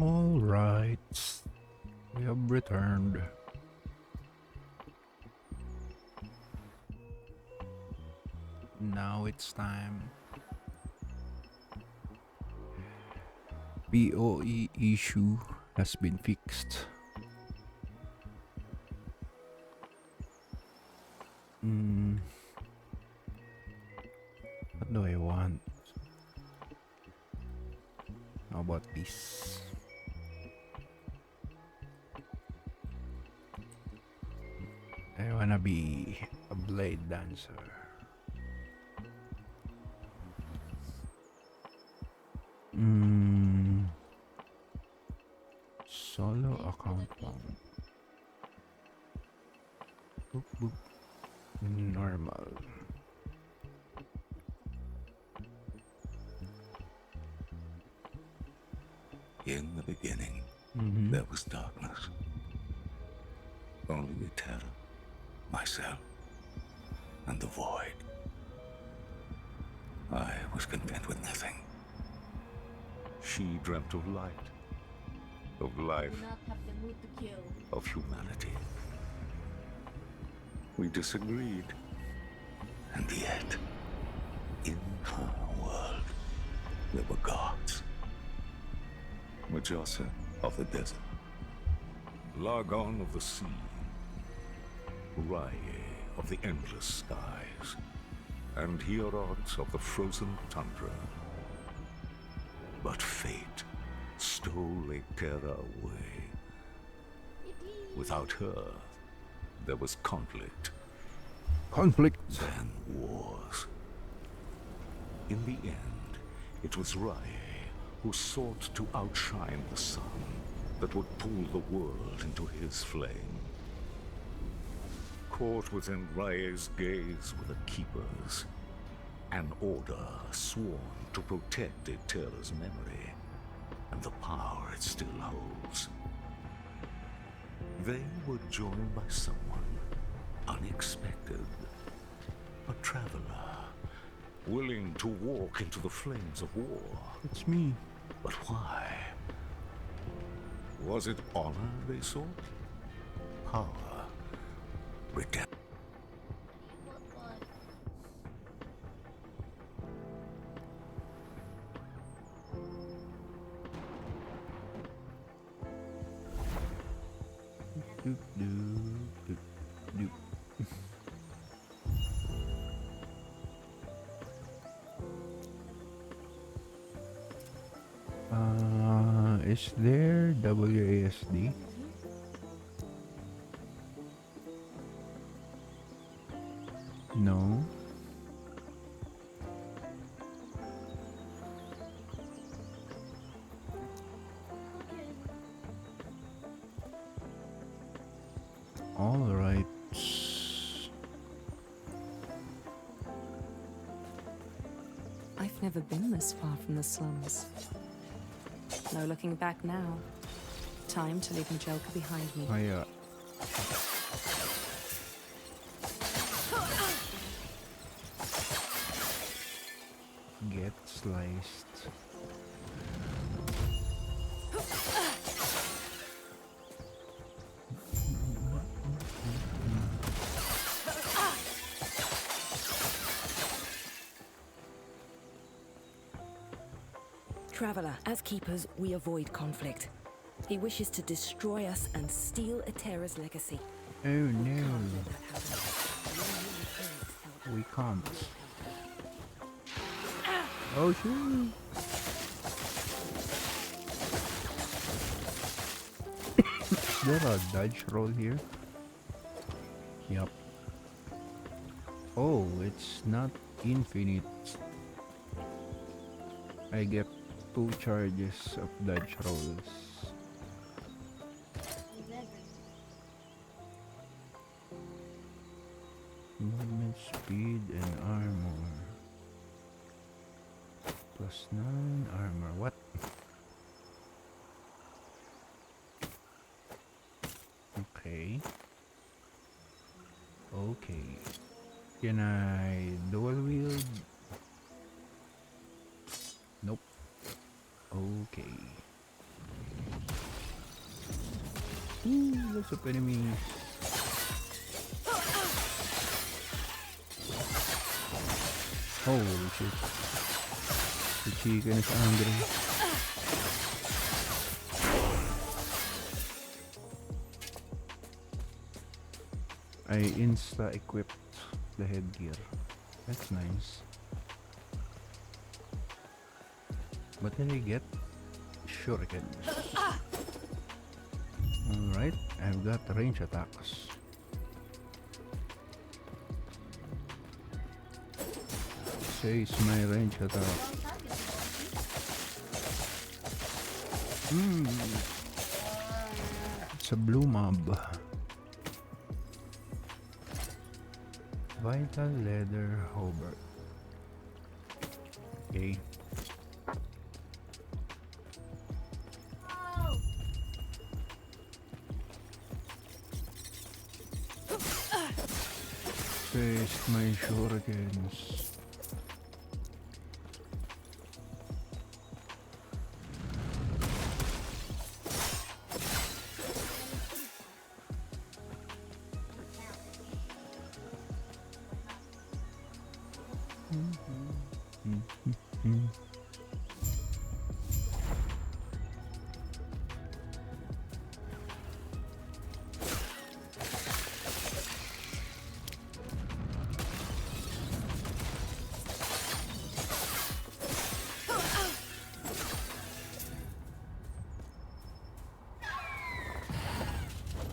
Speaker 1: All right, we have returned. Now it's time. POE issue has been fixed. What do I want? How about this? I wanna be a blade dancer. Solo account one. Boop, boop. Normal.
Speaker 5: In the beginning, there was darkness. Only the terror, myself, and the void. I was content with nothing. She dreamt of light, of life,
Speaker 6: Do not have the mood to kill.
Speaker 5: of humanity. We disagreed. And yet, in her world, there were gods. Mujasa of the desert, Largon of the sea, Rye of the endless skies, and Hierot of the frozen tundra. But fate stole Terra away. Without her, there was conflict,
Speaker 1: Conflict.
Speaker 5: then wars. In the end, it was Rye who sought to outshine the sun that would pull the world into his flame. Caught within Rye's gaze were the Keepers, an order sworn to protect Eterra's memory and the power it still holds. They were joined by someone unexpected, a traveler, willing to walk into the flames of war.
Speaker 1: It's me.
Speaker 5: But why? Was it honor they sought? Power? Redemption?
Speaker 1: Doop, doop, doop, doop. Is there WASD? No. All right.
Speaker 7: I've never been this far from the slums. No looking back now. Time to leave Majelka behind me.
Speaker 1: I get sliced.
Speaker 8: Traveler, as keepers, we avoid conflict. He wishes to destroy us and steal Eterra's legacy.
Speaker 1: Oh no,
Speaker 8: Let that happen.
Speaker 1: we can't. Oh shoot! Is there a dodge roll here? Yup. Oh, it's not infinite. I get 2 charges of dodge rolls. Movement speed and armor. +9 armor. What? Okay. Okay. Can I dual wield? Nope. Okay. Ooh, lots of enemies. Holy shit. The chicken is angry. I insta-equipped the headgear. That's nice. What did I get? Shuriken. Alright, I've got range attacks. Says my range attack. It's a blue mob. Vital leather hobart. Okay. Face my shurikens.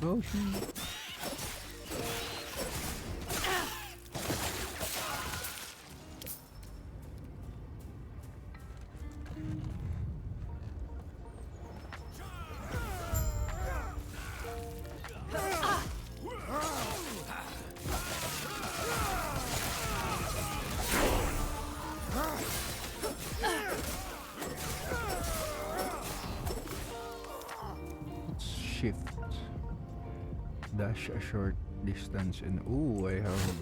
Speaker 1: Oh shit. Let's shift. Dash a short distance and ooh, I have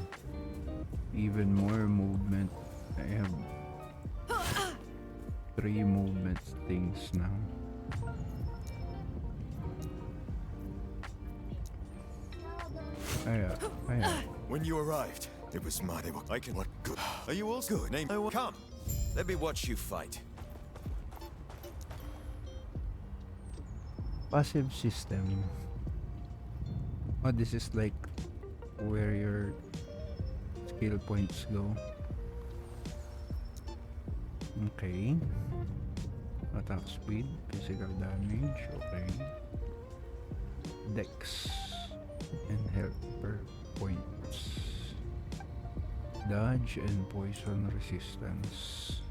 Speaker 1: even more movement. I have 3 movement things now.
Speaker 2: When you arrived, it was mine. I can. What good? Are you all good? Name. I will come. Let me watch you fight.
Speaker 1: Passive system. Oh, this is like where your skill points go. Okay. Attack speed, physical damage, okay. Dex and helper points. Dodge and poison resistance.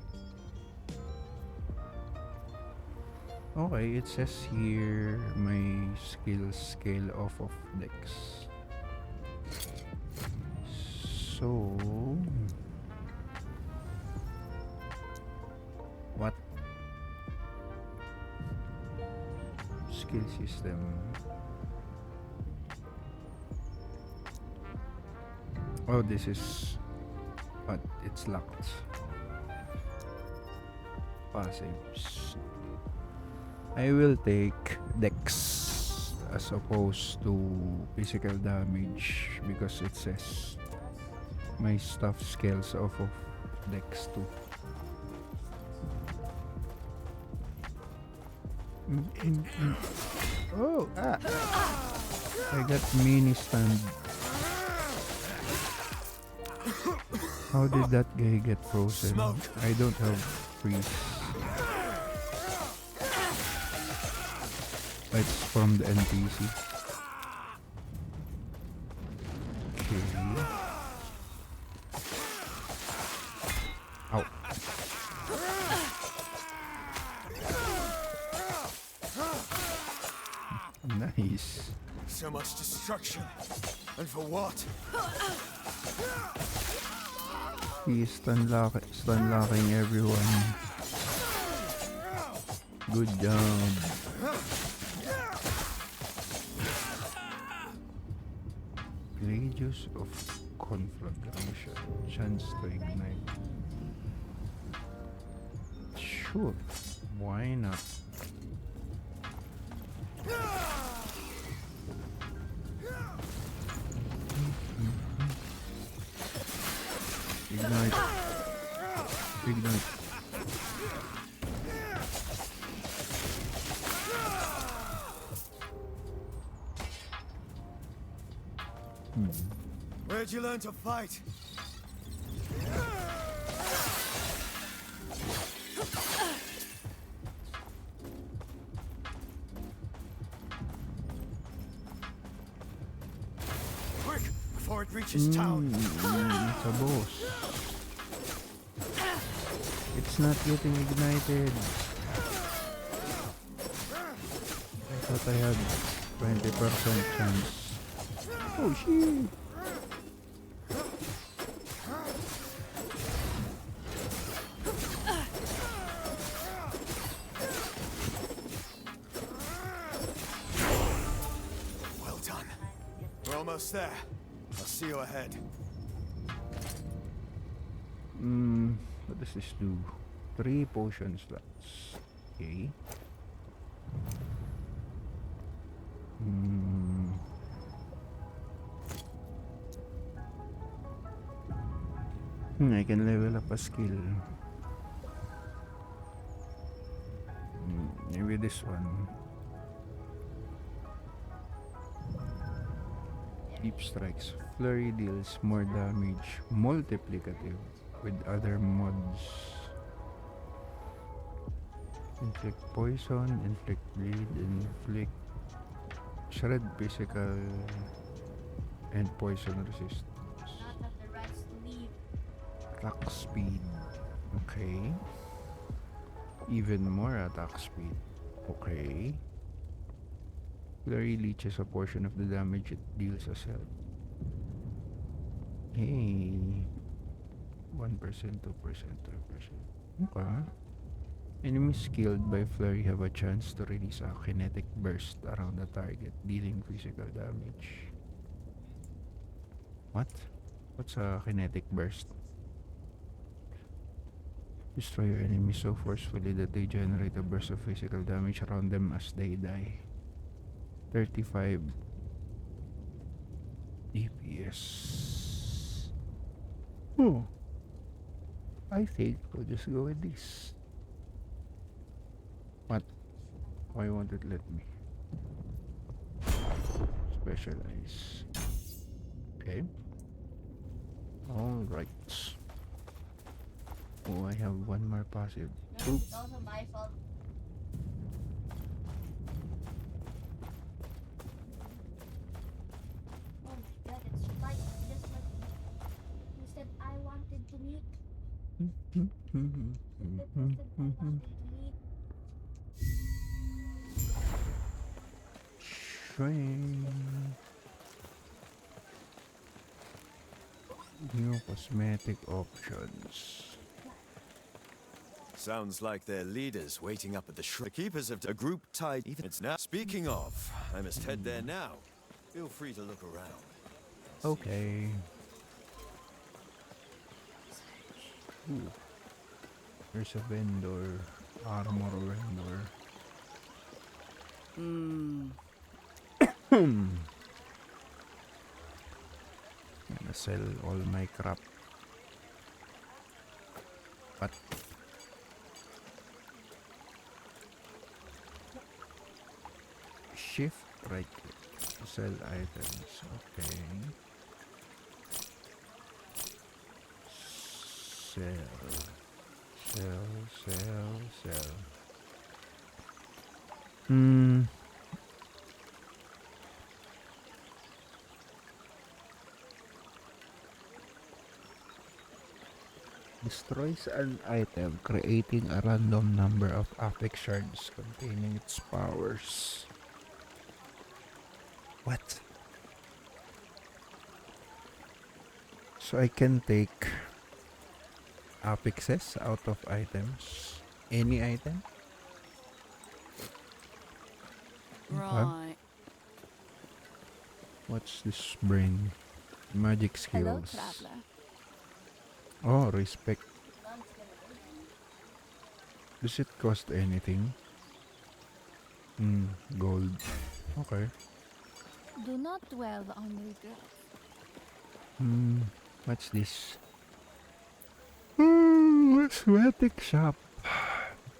Speaker 1: Okay, it says here my skill scale off of Dex. So what skill system? Oh, this is what it's locked. Passives. I will take Dex as opposed to physical damage because it says my stuff scales off of Dex too. Oh, I got mini stand. How did that guy get frozen?
Speaker 2: Smoke.
Speaker 1: I don't have freeze. It's from the NPC. Okay. Ow. Nice.
Speaker 2: So much destruction, and for what?
Speaker 1: He's stun locking everyone. Good job. Radius of conflagration. Chance to ignite. Sure. Why not? Ignite. Ignite.
Speaker 2: Where'd you learn to fight? Quick, before it reaches town.
Speaker 1: It's a boss. It's not getting ignited. I thought I had 20% chance. Oh shit!
Speaker 2: Well done. We're almost there. I'll see you ahead.
Speaker 1: What does this do? 3 potion slots. Okay. I can level up a skill. Maybe this one. Deep strikes. Flurry deals more damage, multiplicative with other mods. Inflict poison, inflict bleed, inflict shred physical and poison resistance. Attack speed. Okay. Even more attack speed. Okay. Flurry leeches a portion of the damage it deals as health. Hey. 1%, 2%, 3%. Okay. Enemies killed by Flurry have a chance to release a kinetic burst around the target, dealing physical damage. What? What's a kinetic burst? Destroy your enemies so forcefully that they generate a burst of physical damage around them as they die. 35 DPS. Oh, I think we'll just go with this. What? Why won't it let me? Specialize. Okay. Alright. Oh, I have one more passive. Oops.
Speaker 6: It's also my fault. Oh my god, it's right just like you said I wanted to meet. You said I wanted to meet.
Speaker 1: Shrink. New cosmetic options.
Speaker 2: Sounds like their leaders waiting up at the shrine. The keepers of a group tied. Even it's now. Speaking of, I must head there now. Feel free to look around.
Speaker 1: Okay. Ooh. There's a vendor. Armor vendor. I'm gonna sell all my crap. But shift right click to sell items. Okay. Sell. Destroys an item, creating a random number of Apex shards containing its powers. What? So I can take Apexes out of items? Any item?
Speaker 7: Right.
Speaker 1: What's this brain? Magic
Speaker 6: Hello,
Speaker 1: skills.
Speaker 6: traveler.
Speaker 1: Oh, respect. Does it cost anything? Gold. Okay.
Speaker 6: Do not dwell on regret.
Speaker 1: What's this? Cosmetic shop.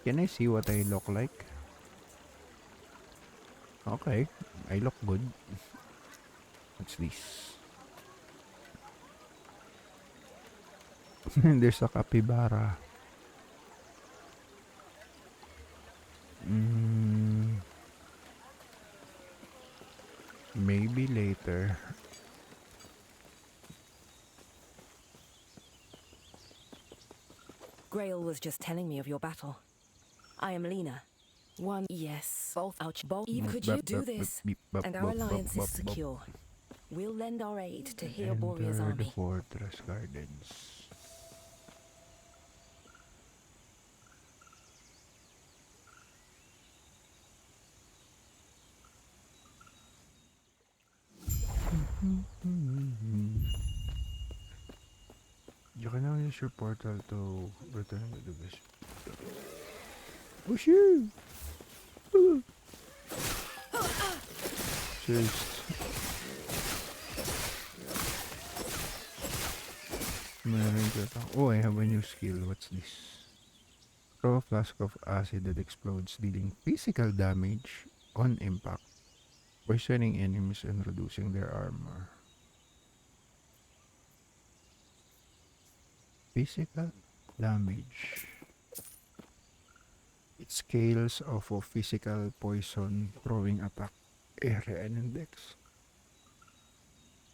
Speaker 1: Can I see what I look like? Okay, I look good. What's this? There's a capybara. Maybe later.
Speaker 8: Grail was just telling me of your battle. I am Lena. One, yes, both ouch, both. Eve, could you do this? And our alliance is secure. We'll lend our aid to heal Borea's
Speaker 1: Enter the
Speaker 8: army.
Speaker 1: fortress gardens. You can now use your portal to return to the base. Oh shoot! Just oh, I have a new skill. What's this? Throw a flask of acid that explodes, dealing physical damage on impact, poisoning enemies and reducing their armor. Physical damage. It scales off of physical poison, throwing attack area and index.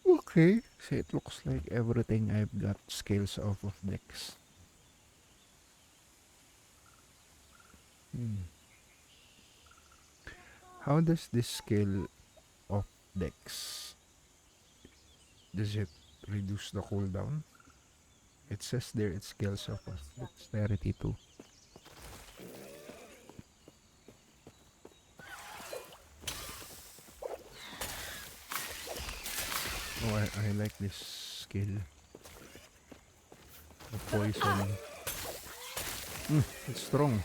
Speaker 1: Okay, so it looks like everything I've got scales off of dex. How does this scale of dex? Does it reduce the cooldown? It says there it scales off of dexterity too. Oh, I like this skill. The poison. It's strong.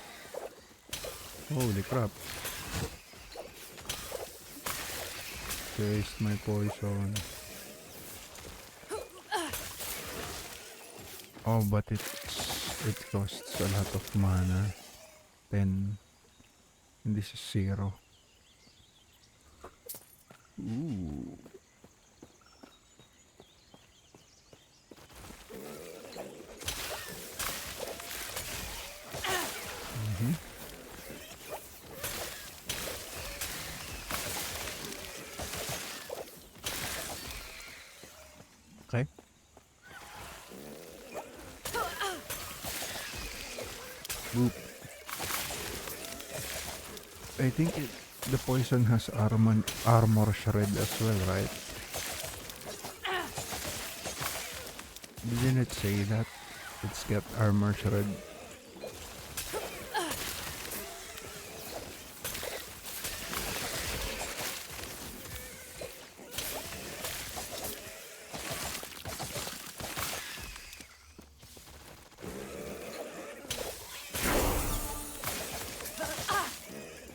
Speaker 1: Holy crap. Taste my poison. Oh, but it costs a lot of mana. 10. And this is 0. Ooh. Okay. Boop. I think the poison has armor shred as well, right? Didn't it say that? It's got armor shred.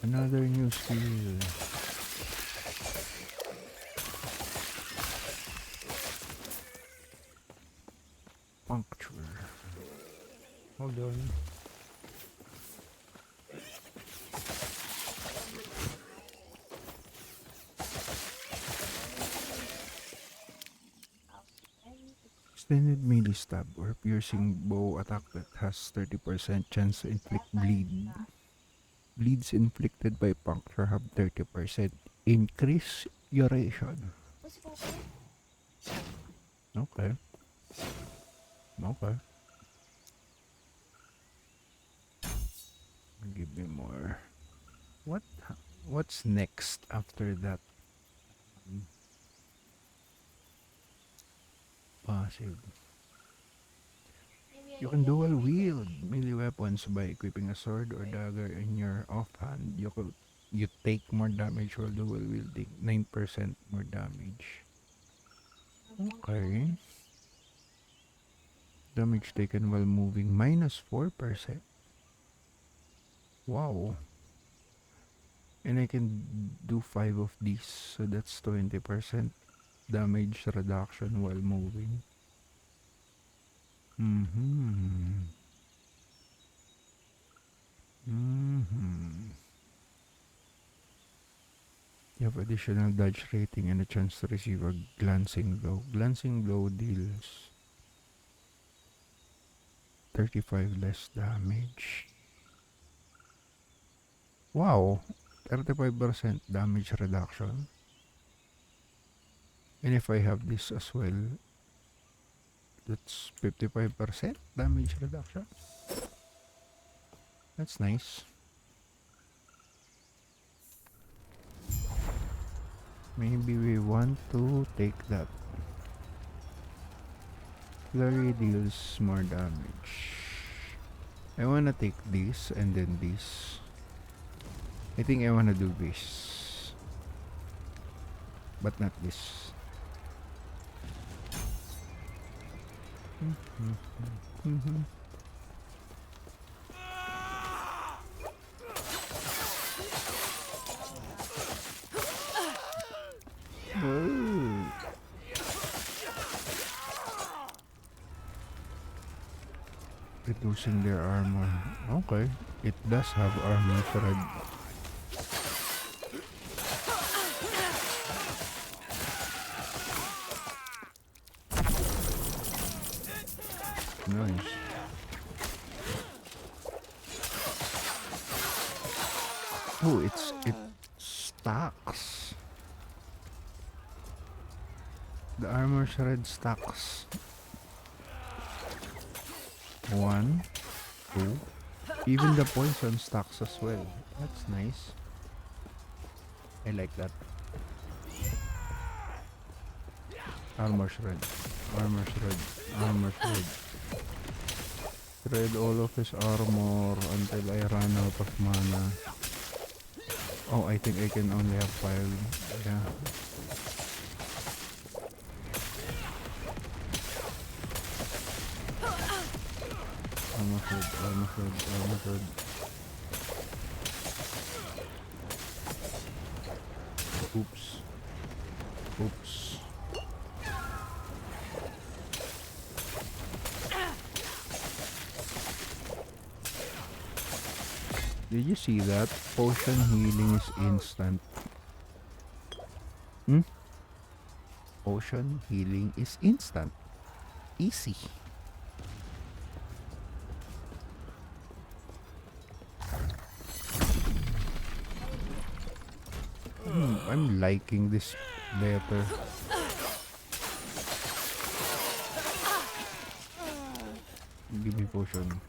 Speaker 1: Another new skill. Puncture. Hold on. Extended melee stab or piercing bow attack that has 30% chance to inflict bleed. Bleeds inflicted by puncture have 30% increase duration. Okay. Okay. Give me more. What's next after that? Passive. You can dual wield melee weapons by equipping a sword or dagger in your offhand. You take more damage while dual wielding. 9% more damage. Okay. Damage taken while moving -4%. Wow. And I can do 5 of these, so that's 20% damage reduction while moving. You have additional dodge rating and a chance to receive a glancing blow. Glancing blow deals 35 less damage. Wow, 35% damage reduction. And if I have this as well, that's 55% damage reduction. That's nice. Maybe we want to take that. Flurry deals more damage. I wanna take this and then this. I think I wanna do this. But not this. Whoa. Reducing their armor. Okay. It does have armor thread. Nice. Oh, it stacks. The armor shred stacks. 1, 2. Even the poison stacks as well. That's nice. I like that. Armor shred. Armor shred. Armor shred. Shred all of his armor until I run out of mana. Oh, I think I can only have 5. Yeah. Armor shred, armor shred, armor shred. Oops. Oops. Did you see that? Potion healing is instant. Potion healing is instant. Easy. I'm liking this better. Give me potion.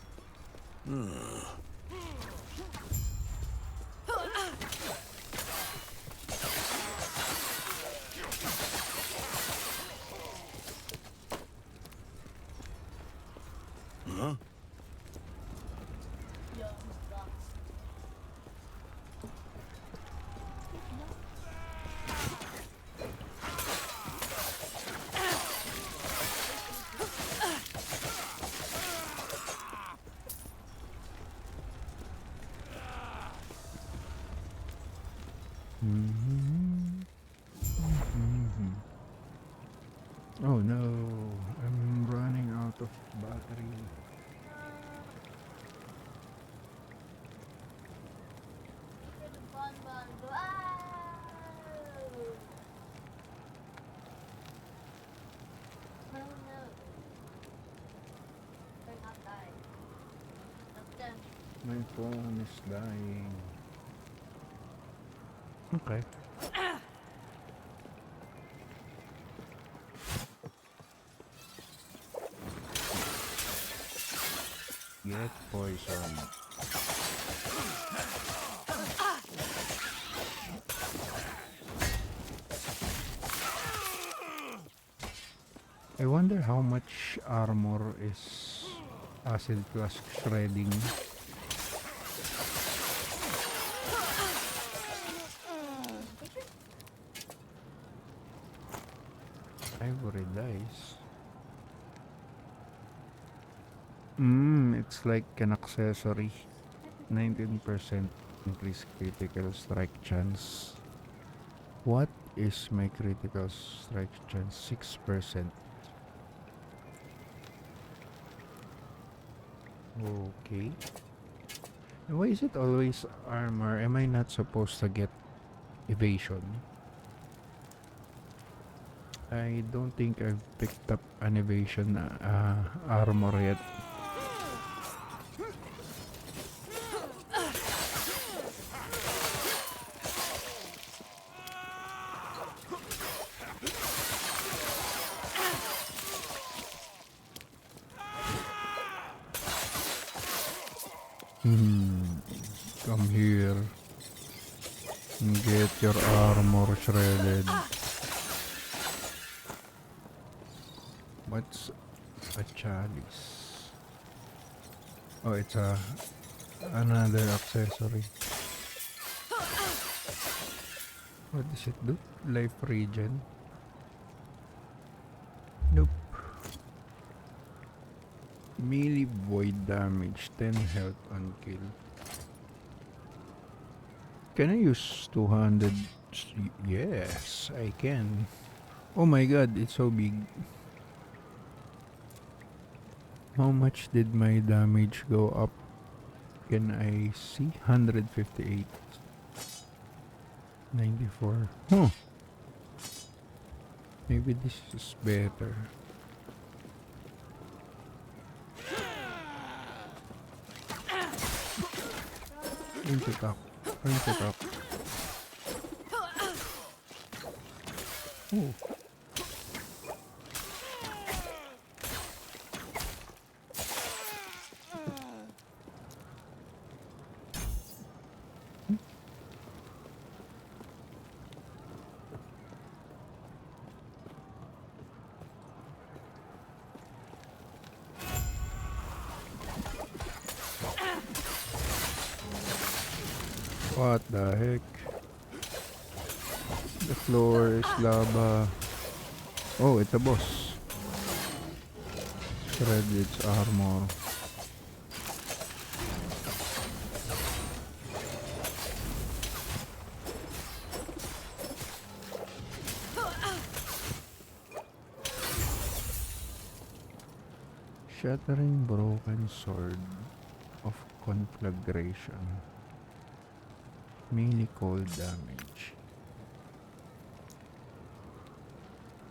Speaker 1: Oh no, I'm running out of battery. My phone is dying. Okay. Get poison. I wonder how much armor is acid plus shredding. Ivory dice. It's like an accessory. 19% increase critical strike chance. What is my critical strike chance? 6%. Okay. Why is it always armor? Am I not supposed to get evasion. I don't think I've picked up an evasion armor yet. Come here. Get your armor shredded. What's a chalice? Oh, it's another accessory. What does it do? Life regen? Nope. Melee void damage, 10 health on kill. Can I use 200? Yes, I can. Oh my god, it's so big. How much did my damage go up? Can I see? 158. 94. Huh. Maybe this is better. Punch it up. Punch it up. Oh. What the heck? The floor is lava. Oh, it's a boss. Shred its armor. Shattering broken sword of conflagration. Melee cold damage.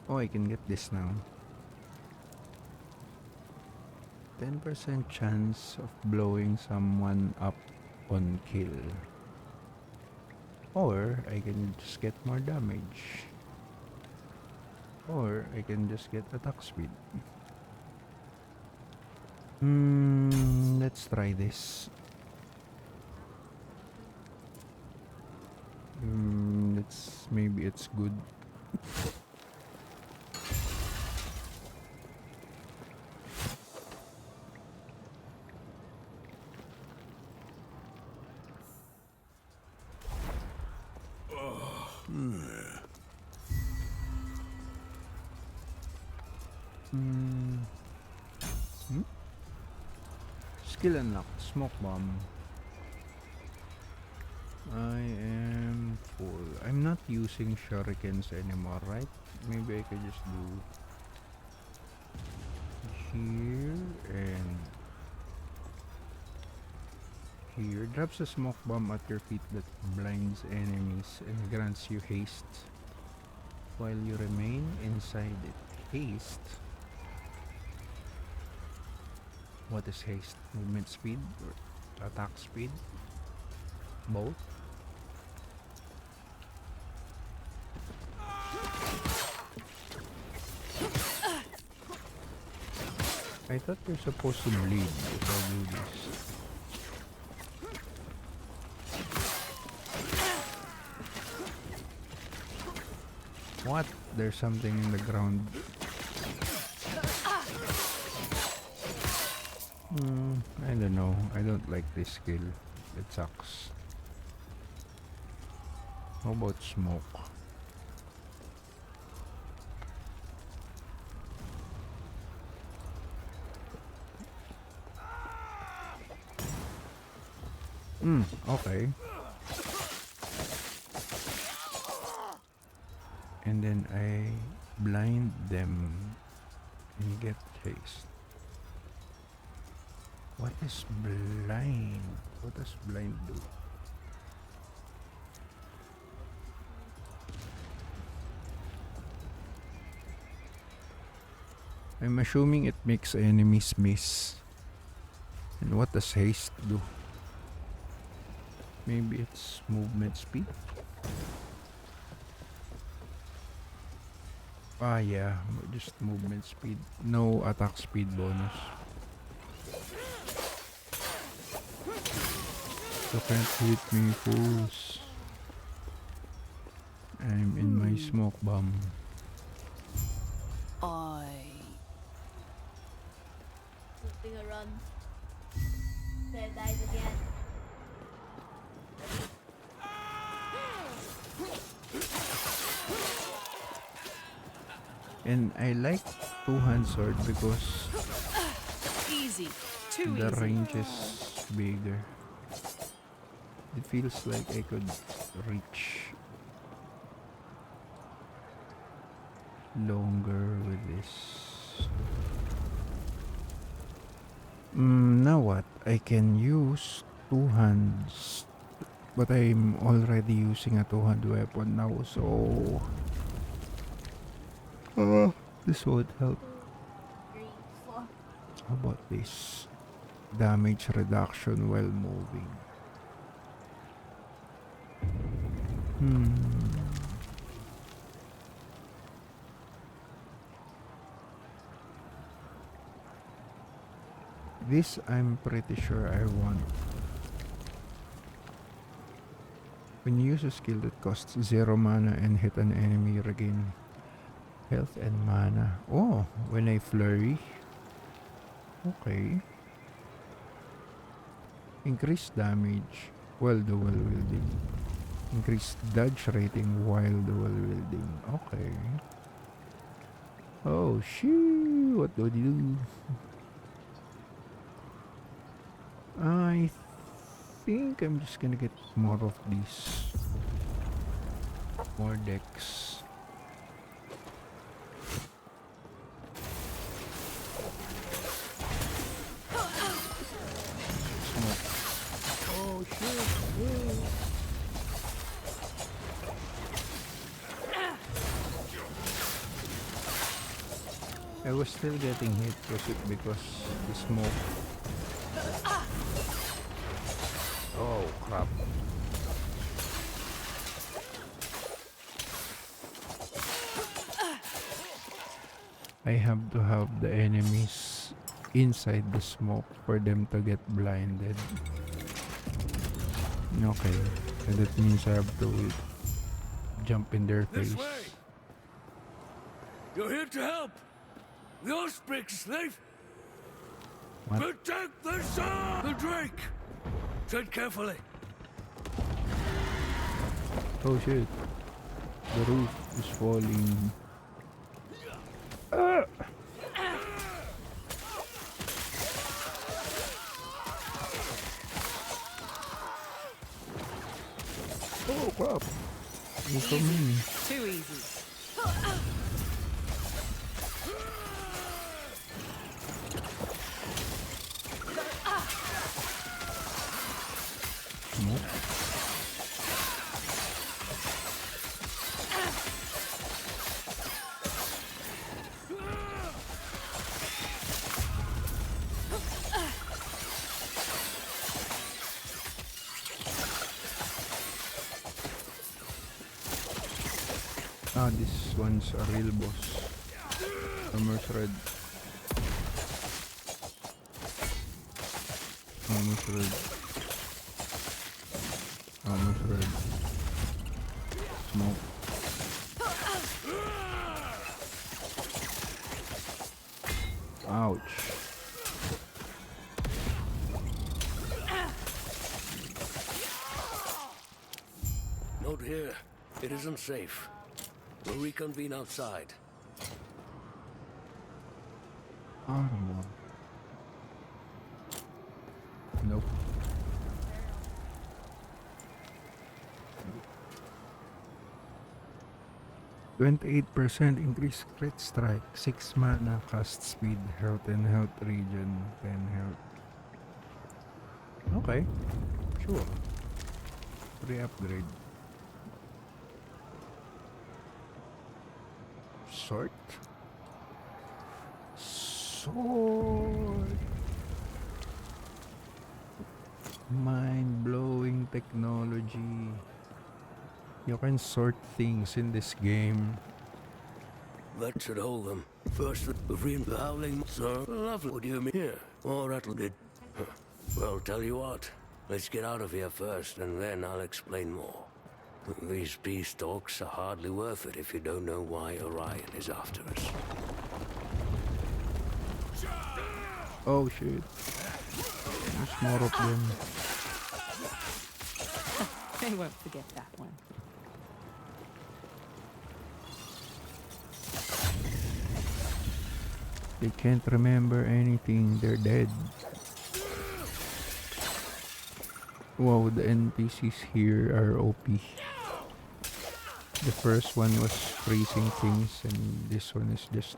Speaker 1: Oh, I can get this now. 10% chance of blowing someone up on kill. Or I can just get more damage. Or I can just get attack speed. Let's try this. Maybe it's good. Skill unlocked. Smoke bomb. I am full. I'm not using shurikens anymore, right? Maybe I could just do here and here. Drops a smoke bomb at your feet that blinds enemies and grants you haste while you remain inside it. Haste? What is haste? Movement speed or attack speed? Both? I thought you're supposed to bleed if I do this. What? There's something in the ground. I don't know. I don't like this skill. It sucks. How about smoke? Okay. And then I blind them and get haste. What is blind? What does blind do? I'm assuming it makes enemies miss. And what does haste do? Maybe it's movement speed? Ah yeah, just movement speed. No attack speed bonus. You can't hit me, fools. I'm in my smoke bomb.
Speaker 6: Something a run. There dies again.
Speaker 1: And I like two-hand sword because
Speaker 7: Easy. Too
Speaker 1: the
Speaker 7: easy.
Speaker 1: range is bigger. It feels like I could reach longer with this. Now what? I can use two hands, but I'm already using a two-hand weapon now, so this would help.
Speaker 6: 2, 3, 4.
Speaker 1: How about this? Damage reduction while moving. This I'm pretty sure I want. When you use a skill that costs 0 mana and hit an enemy, regain health and mana. Oh, when I flurry. Okay. Increase damage while dual wielding. Increase dodge rating while dual wielding. Okay. Oh shoot! What do you do? I think I'm just gonna get more of these. More decks. Oh shit! Whoa. I was still getting hit because the smoke. Oh crap. I have to have the enemies inside the smoke for them to get blinded. Okay, so that means I have to jump in their face.
Speaker 9: This way! You're here to help! The Osprey slave!
Speaker 1: What?
Speaker 9: Protect the son! The Drake! Tread carefully.
Speaker 1: Oh shit. The roof is falling. Oh crap. There's so many.
Speaker 7: Too easy.
Speaker 1: Smoke. Ah, this one's a real boss. Summer's Red. Summer's Red. Summer's Red. Smoke. Ouch.
Speaker 9: Note here, it isn't safe. We'll reconvene outside.
Speaker 1: Armor. Nope. %28 increase crit strike, 6 mana, cast speed, health and health regen, 10 health. Okay, sure. Free upgrade. Sort. sword. Mind-blowing technology. You can sort things in this game.
Speaker 9: That should hold them. First, the real howling, sir. Lovely. What do you mean here? Oh, that'll be. Huh. Well, tell you what. Let's get out of here first, and then I'll explain more. These peace talks are hardly worth it if you don't know why Orion is after us.
Speaker 1: Oh shit. There's more of them.
Speaker 7: They won't forget that one.
Speaker 1: They can't remember anything. They're dead. Wow, the NPCs here are OP. The first one was freezing things, and this one is just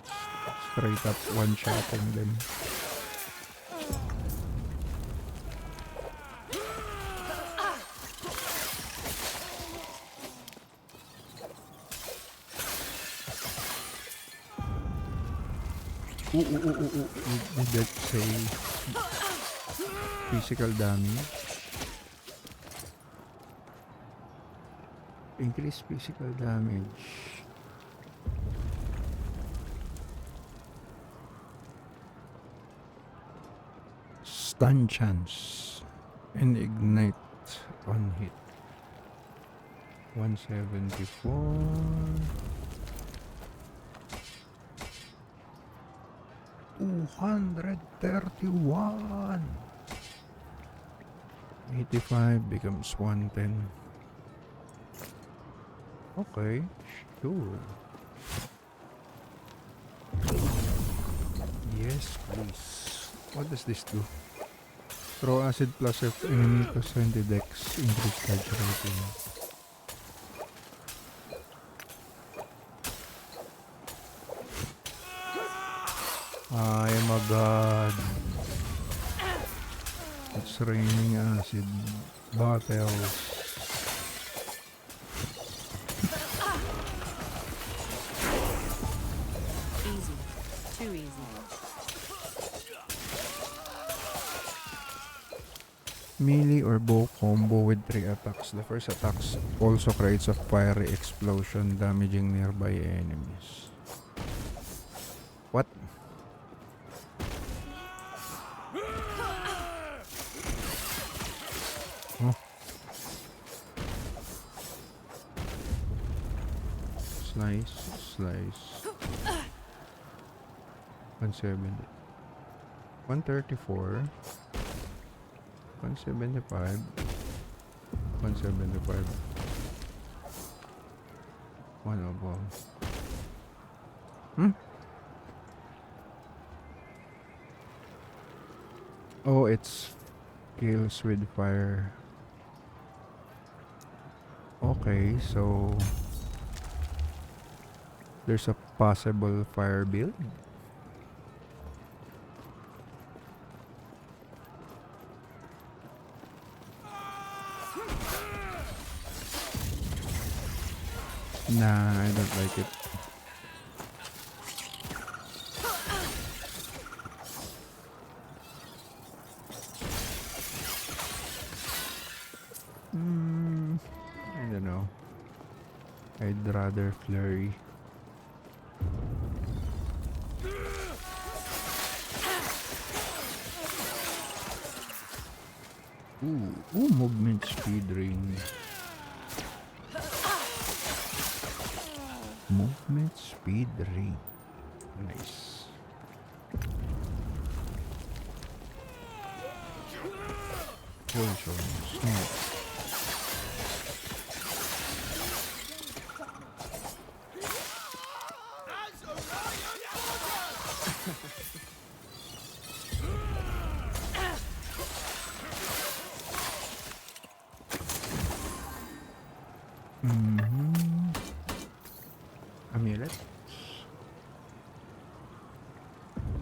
Speaker 1: straight up one-shotting them. Did that say physical damage? Increase physical damage. Stun chance and ignite on hit. 174. 231. 85 becomes 110. Okay, sure. Yes, please. What does this do? Throw acid plus if enemy plus 20 dex, increase charge rating. I am a god. It's raining acid bottles.
Speaker 7: Easy. Too easy.
Speaker 1: Melee or bow combo with 3 attacks. The first attack also creates a fiery explosion damaging nearby enemies. What? Oh. Slice, slice. 170. 134. 175. 175. One of them. Oh, it's kills with fire. Okay, so there's a possible fire build. Nah, I don't like it. I don't know. I'd rather flurry. Ooh, movement speed ring. Movement speed ring. Nice. Poison smoke. Amulet.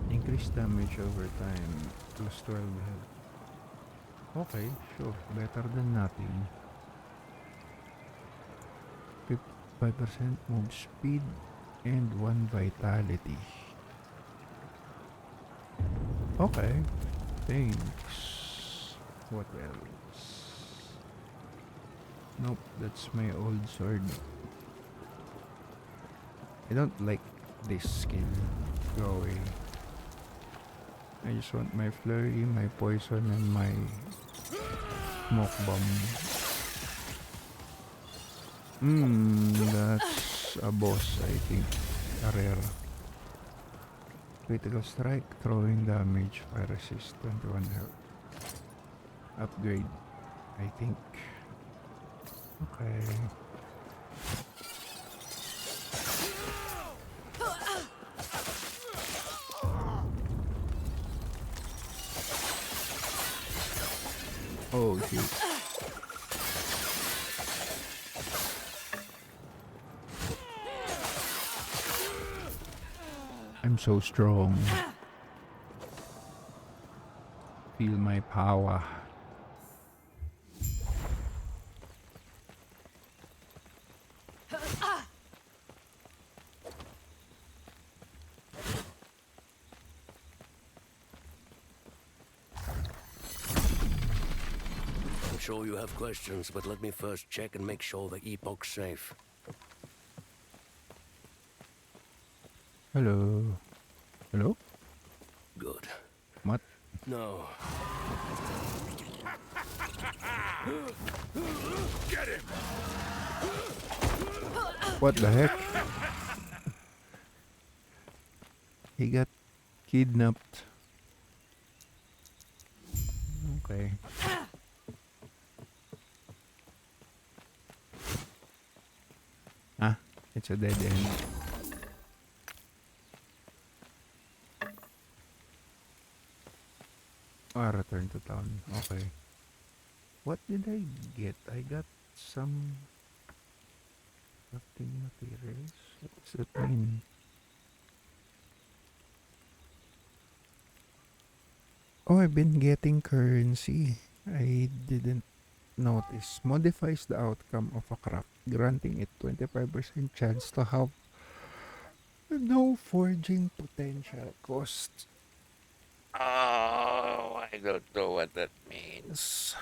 Speaker 1: Increase damage over time. Plus 12 health. Okay, sure. Better than nothing. 55% move speed and 1 vitality. Okay. Thanks. What else? Nope, that's my old sword. I don't like this skill. Go away. I just want my flurry, my poison, and my smoke bomb. That's a boss, I think. A rare. Critical strike, throwing damage, fire resist, 21 health. Upgrade, I think. Okay. Oh shoot. I'm so strong. Feel my power.
Speaker 9: I'm sure you have questions, but let me first check and make sure the epoch's safe.
Speaker 1: Hello. Hello?
Speaker 9: Good.
Speaker 1: What?
Speaker 9: No.
Speaker 3: Get him!
Speaker 1: What the heck? He got kidnapped. Okay. Ah, it's a dead end. Return to town. Okay. What did I get? I got some crafting materials. What does that mean? Oh, I've been getting currency. I didn't notice. Modifies the outcome of a craft, granting it 25% chance to have no forging potential cost. Oh, I don't know what that means.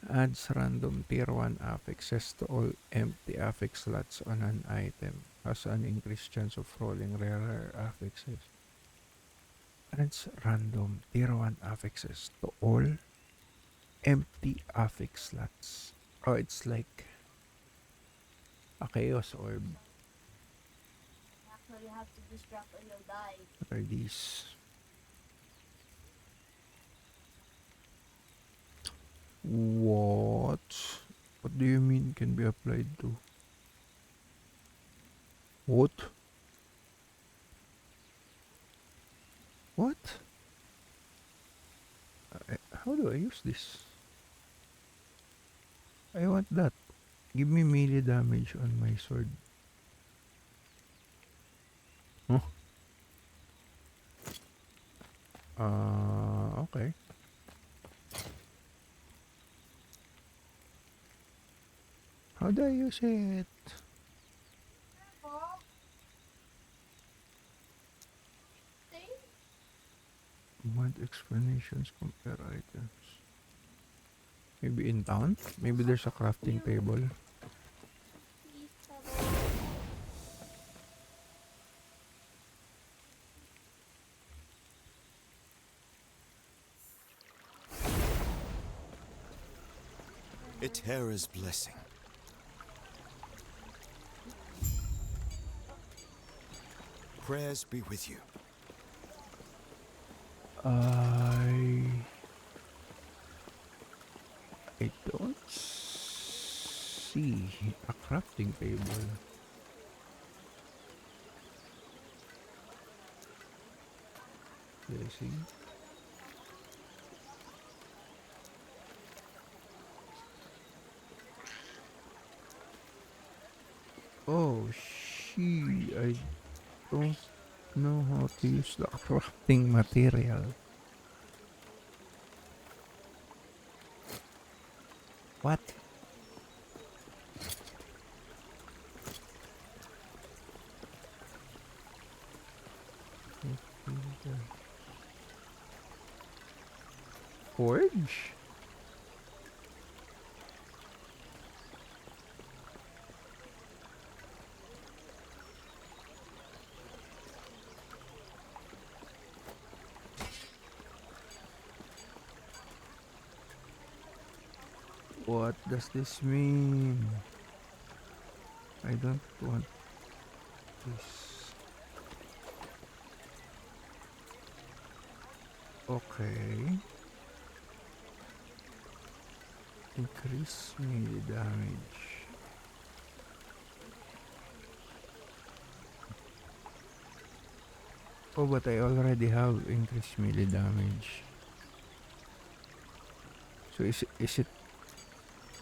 Speaker 1: Adds random tier 1 affixes to all empty affix slots on an item. Has an increased chance of rolling rarer affixes. Adds random tier 1 affixes to all empty affix slots. Oh, it's like a chaos orb.
Speaker 6: Actually, you have to distract or you'll die.
Speaker 1: What are these? What? What do you mean can be applied to? What? What? How do I use this? I want that. Give me melee damage on my sword. Huh? Okay. How do I use it?
Speaker 6: Oh. See?
Speaker 1: Want explanations, compare items. Maybe in town? Maybe there's a crafting table.
Speaker 6: Please, Pebble.
Speaker 2: Etera's blessing. Prayers be with you.
Speaker 1: I don't see a crafting table. Let's see. Oh, I don't know how to use the crafting material. What? Forge? What does this mean? I don't want this. Okay. Increase melee damage. Oh, but I already have increased melee damage. So is it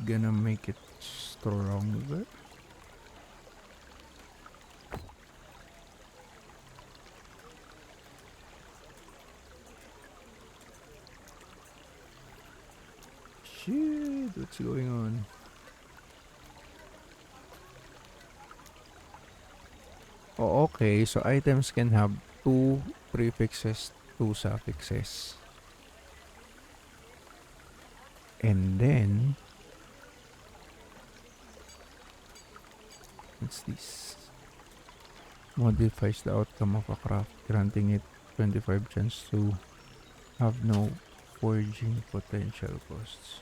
Speaker 1: gonna make it stronger? Shit, what's going on? Oh, okay. So items can have 2 prefixes, 2 suffixes. And then what's this? Modifies the outcome of a craft, granting it 25 chance to have no forging potential costs.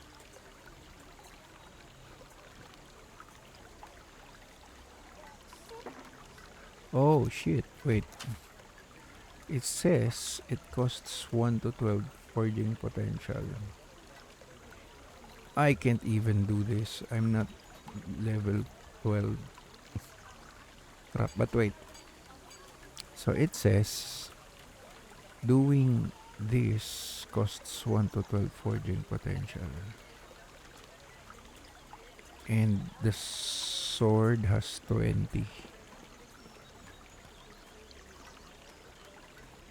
Speaker 1: Oh shit, wait. It says it costs 1 to 12 forging potential. I can't even do this. I'm not level 12. Crap, but wait. So it says doing this costs 1 to 12 forging potential. And the sword has 20.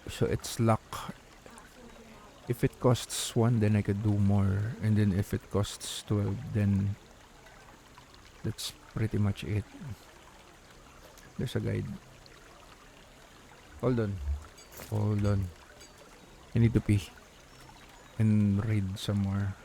Speaker 1: So it's luck. If it costs 1, then I could do more. And then if it costs 12, then that's pretty much it. There's a guide. Hold on. Hold on. I need to pee. And read some more.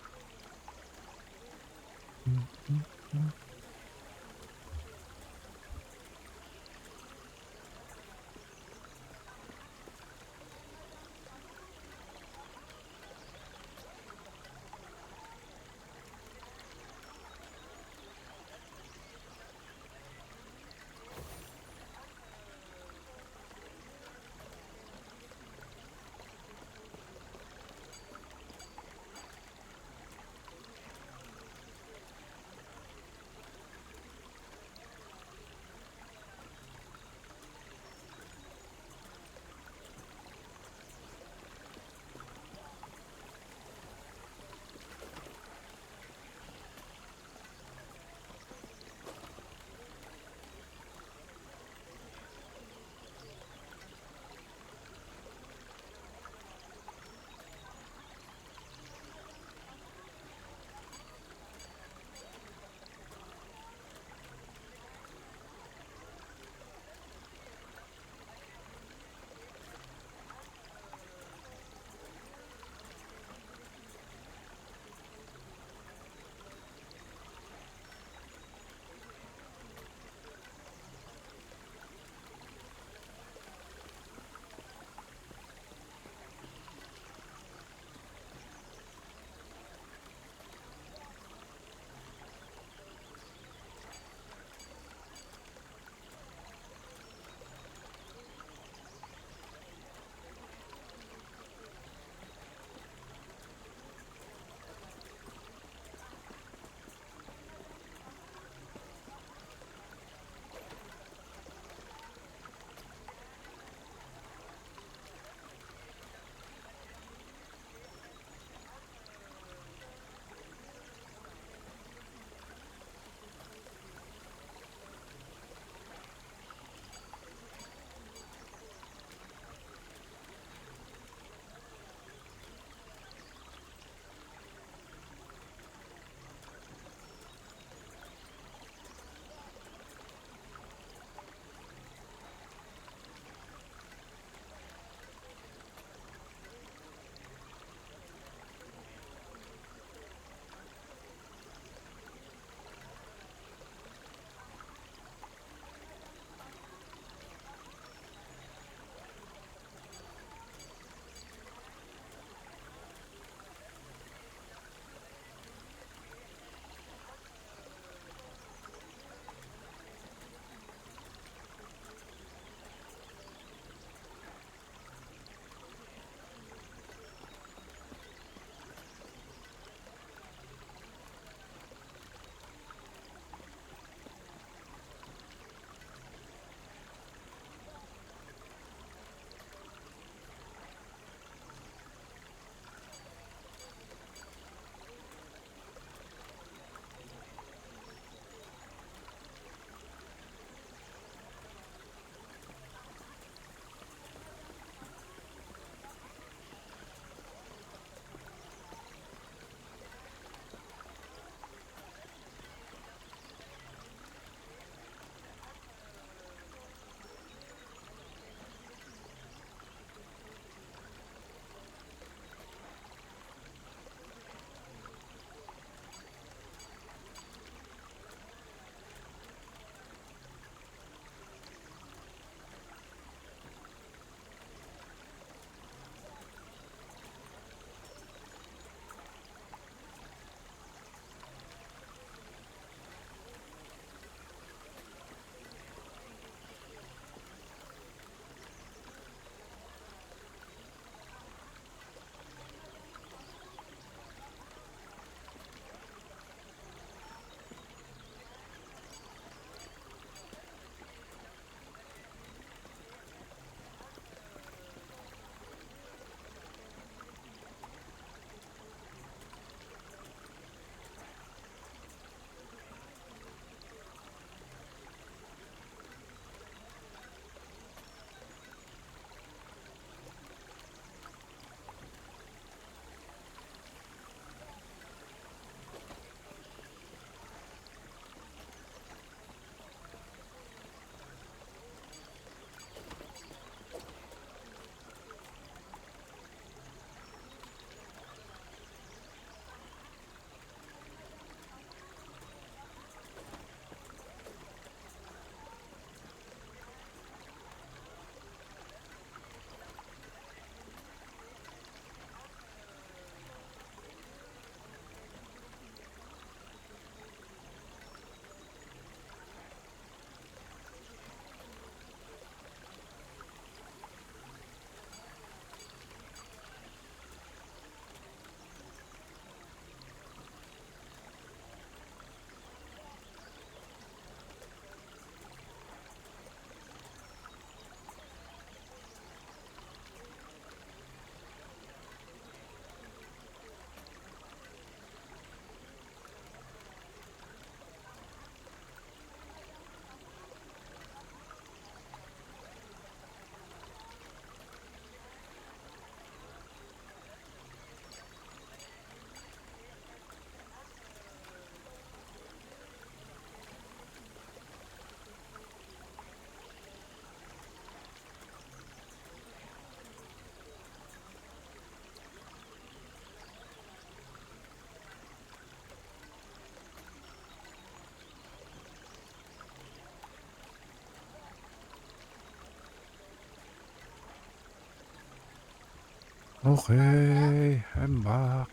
Speaker 1: Okay, I'm back.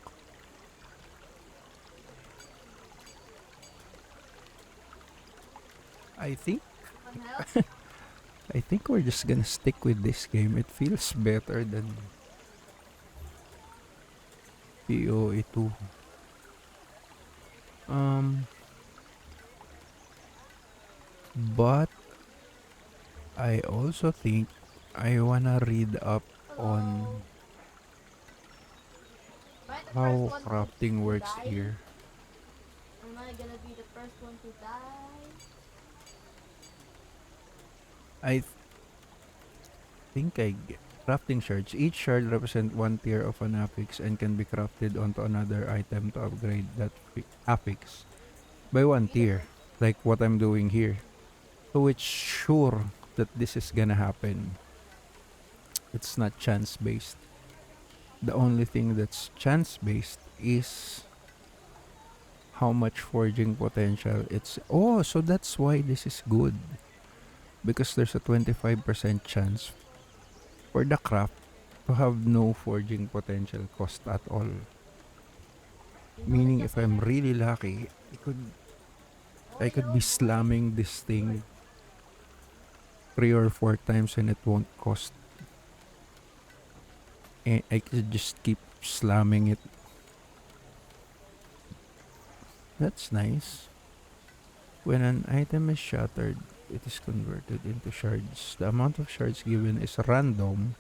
Speaker 1: I think
Speaker 6: One help?
Speaker 1: I think we're just gonna stick with this game. It feels better than PoE 2. Um, but I also think I wanna read up on
Speaker 6: Hello? Am I the first
Speaker 1: how
Speaker 6: one
Speaker 1: crafting
Speaker 6: to
Speaker 1: works
Speaker 6: die?
Speaker 1: here.
Speaker 6: Am I gonna be the first one to die?
Speaker 1: I think I get crafting shards. Each shard represents one tier of an affix and can be crafted onto another item to upgrade that affix by one tier, like what I'm doing here. So it's sure that this is gonna happen. It's not chance based. The only thing that's chance based is how much forging potential it's. Oh, so that's why this is good. Because there's a 25% chance for the craft to have no forging potential cost at all.
Speaker 6: You know the
Speaker 1: Meaning if I'm
Speaker 6: Japanese?
Speaker 1: really lucky, I could be slamming this thing 3 or 4 times and it won't cost. And I could just keep slamming it. That's nice. When an item is shattered, it is converted into shards. The amount of shards given is random,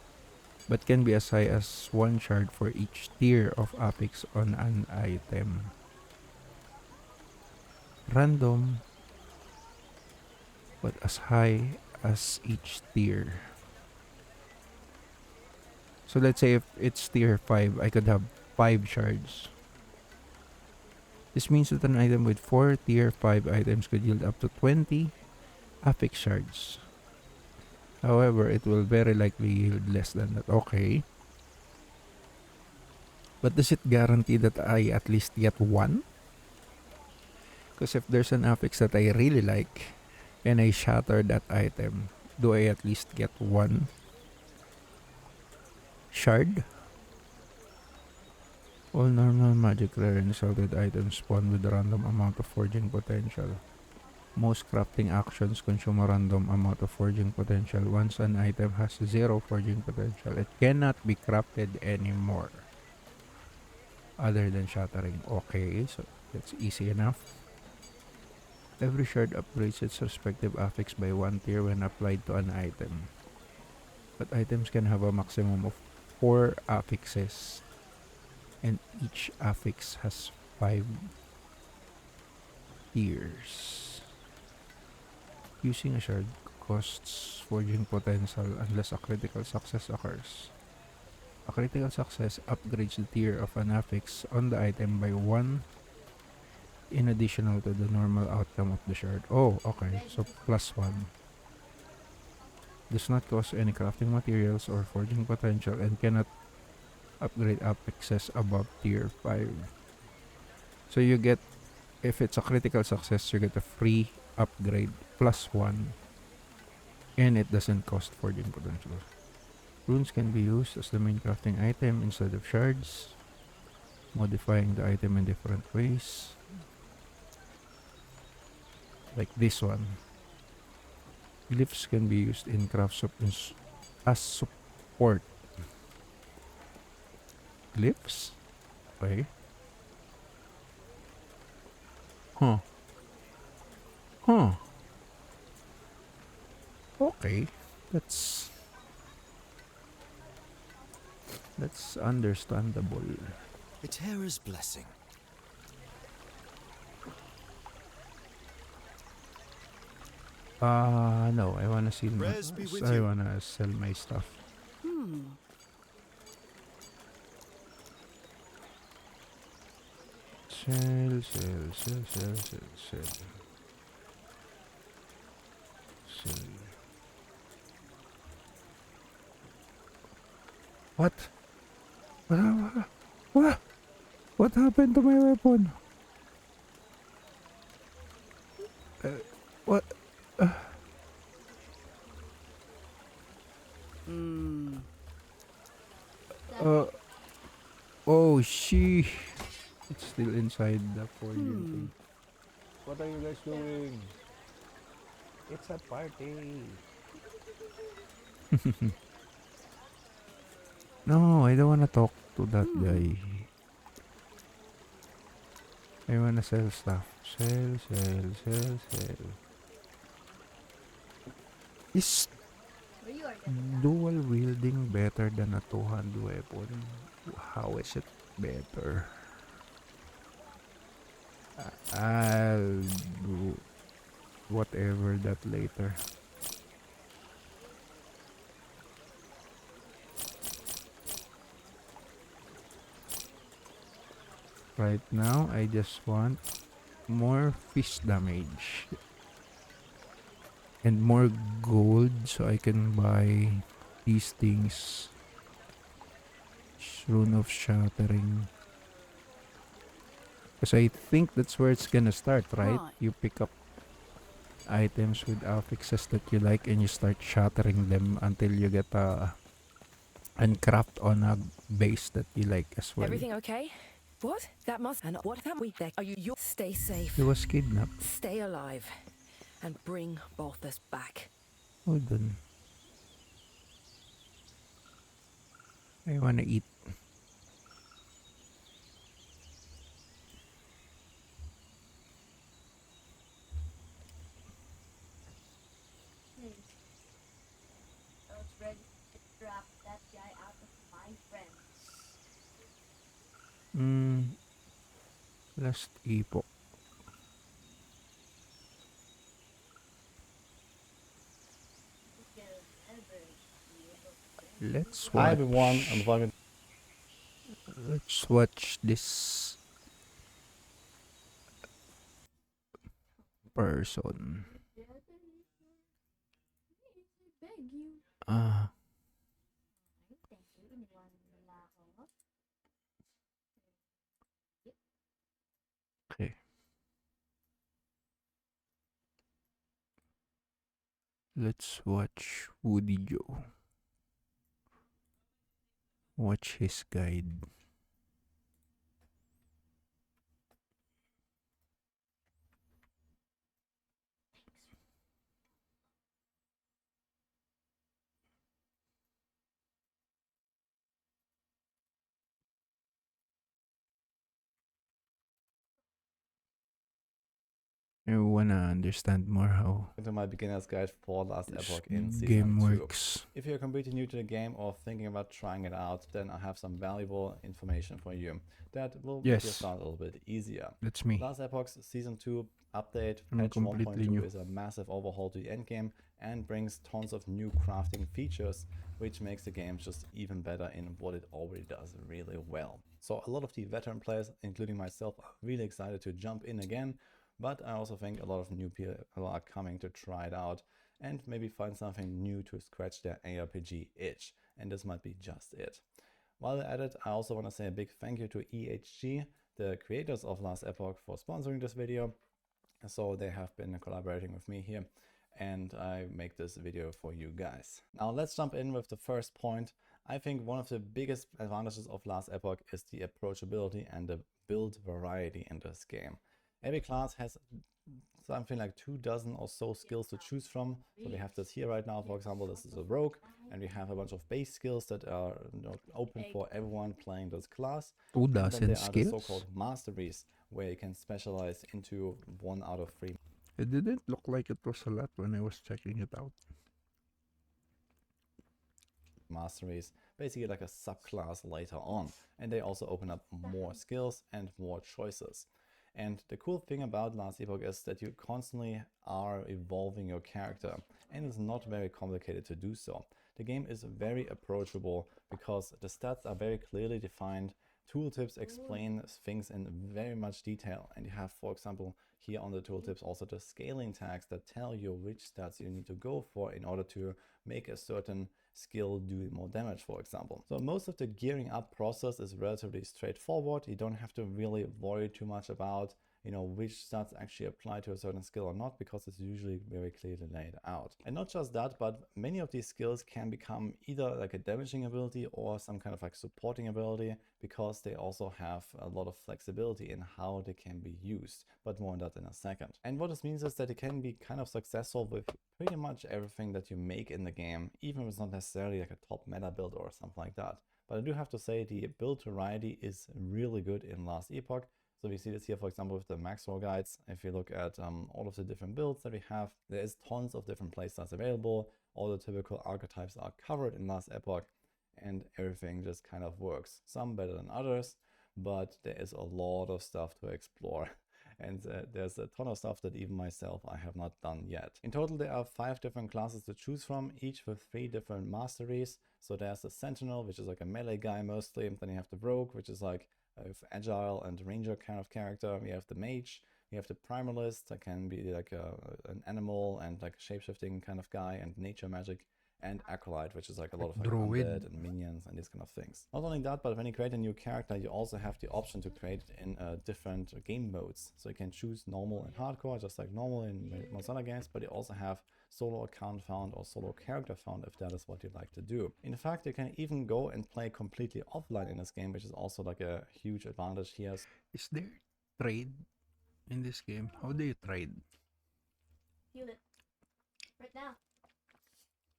Speaker 1: but can be as high as 1 shard for each tier of affix on an item. Random, but as high as each tier. So let's say if it's tier 5, I could have 5 shards. This means that an item with 4 tier 5 items could yield up to 20 affix shards. However, it will very likely yield less than that. Okay. But does it guarantee that I at least get 1? Because if there's an affix that I really like and I shatter that item, do I at least get 1 shard? All normal magic rare and salted items spawn with a random amount of forging potential. Most crafting actions consume a random amount of forging potential. Once an item has 0 forging potential, it cannot be crafted anymore. Other than shattering. Okay, so that's easy enough. Every shard upgrades its respective affix by 1 tier when applied to an item. But items can have a maximum of 4 affixes. And each affix has 5 tiers. Using a shard costs forging potential unless a critical success occurs. A critical success upgrades the tier of an affix on the item by 1 in additional to the normal outcome of the shard. Oh, okay. So +1. Does not cost any crafting materials or forging potential and cannot upgrade affixes above tier 5. So you get, if it's a critical success, you get a free upgrade +1 and it doesn't cost forging potential. Runes can be used as the main crafting item instead of shards, modifying the item in different ways. Like this one. Glyphs can be used in crafts as support. Glyphs? Okay. Huh. Huh. Okay. That's understandable.
Speaker 2: Hetera's blessing.
Speaker 1: No, I wanna see
Speaker 2: Prayers be with
Speaker 1: I
Speaker 2: you.
Speaker 1: wanna sell my stuff. Sell. What? What? What happened to my weapon? What? Uh, oh, she. It's still inside the 4-year thing. What are you guys doing? It's a party. No, I don't wanna talk to that guy. I wanna sell stuff. Sell, sell, sell, sell. Is dual wielding better than a two-hand weapon? How is it better? I'll do whatever that later. Right now, I just want more fist damage and more gold so I can buy these things. Rune of Shattering. Because I think that's where it's gonna start, right? You pick up items with affixes that you like and you start shattering them until you get and craft on a base that you like as well.
Speaker 8: Everything okay? What? That must. And what that we there? Are you? Stay safe.
Speaker 1: He was kidnapped.
Speaker 8: Stay alive, and bring Balthus back.
Speaker 1: Hold on. I wanna eat.
Speaker 6: I was ready to drop that guy out of my friends.
Speaker 1: Last epoch. Let's watch.
Speaker 10: Hi everyone, I'm vlogging.
Speaker 1: Let's watch this person.
Speaker 6: Beg you.
Speaker 1: Ah,
Speaker 6: Thank you. Iniwan nila ako.
Speaker 1: okay. Let's watch Woody Joe. Watch his guide. I wanna understand more how
Speaker 10: To my beginner's guide for Last
Speaker 1: this
Speaker 10: Epoch in season
Speaker 1: game
Speaker 10: 2.
Speaker 1: works.
Speaker 10: If you're completely new to the game or thinking about trying it out, then I have some valuable information for you that will make your
Speaker 1: Yes.
Speaker 10: start a little bit easier.
Speaker 1: That's me.
Speaker 10: Last Epoch's season 2 update,
Speaker 1: I'm
Speaker 10: patch
Speaker 1: completely
Speaker 10: 1.2,
Speaker 1: new.
Speaker 10: is a massive overhaul to the endgame and brings tons of new crafting features, which makes the game just even better in what it already does really well. So a lot of the veteran players, including myself, are really excited to jump in again, but I also think a lot of new people are coming to try it out and maybe find something new to scratch their ARPG itch, and this might be just it. While at it, I also want to say a big thank you to EHG, the creators of Last Epoch, for sponsoring this video. So they have been collaborating with me here, and I make this video for you guys. Now let's jump in with the first point. I think one of the biggest advantages of Last Epoch is the approachability and the build variety in this game. Every class has something like 24 or so skills to choose from. So we have this here right now, for example, this is a rogue, and we have a bunch of base skills that are open for everyone playing this class.
Speaker 1: 2
Speaker 10: And then
Speaker 1: dozen
Speaker 10: there are the
Speaker 1: skills?
Speaker 10: so-called masteries, where you can specialize into 1 out of 3
Speaker 1: It didn't look like it was a lot when I was checking it out.
Speaker 10: masteries, basically like a subclass later on, and they also open up more skills and more choices. And the cool thing about Last Epoch is that you constantly are evolving your character, and it's not very complicated to do so. The game is very approachable because the stats are very clearly defined. Tooltips explain things in very much detail, and you have, for example, here on the tooltips also the scaling tags that tell you which stats you need to go for in order to make a certain skill do more damage, for example. So most of the gearing up process is relatively straightforward. You don't have to really worry too much about, you know, which stats actually apply to a certain skill or not, because it's usually very clearly laid out. And not just that, but many of these skills can become either like a damaging ability or some kind of like supporting ability, because they also have a lot of flexibility in how they can be used, but more on that in a second. And what this means is that it can be kind of successful with pretty much everything that you make in the game, even if it's not necessarily like a top meta build or something like that. But I do have to say the build variety is really good in Last Epoch. So we see this here, for example, with the Maxroll guides. If you look at all of the different builds that we have, there is tons of different playstyles available. All the typical archetypes are covered in Last Epoch, and everything just kind of works. Some better than others, but there is a lot of stuff to explore. And there's a ton of stuff that even myself I have not done yet. In total, there are 5 different classes to choose from, each with 3 different masteries. So there's the Sentinel, which is like a melee guy mostly. Then you have the Rogue, which is like agile and ranger kind of character. We have the Mage. We have the Primalist, that can be like an animal and like a shapeshifting kind of guy, and nature magic. And Acolyte, which is like a lot of like undead and minions and these kind of things. Not only that, but when you create a new character, you also have the option to create it in different game modes. So you can choose normal and hardcore, just like normal in most other games, but you also have solo account found or solo character found if that is what you like to do. In fact, you can even go and play completely offline in this game, which is also like a huge advantage here.
Speaker 1: Is there trade in this game? How do you trade?
Speaker 6: Heal it. Right now.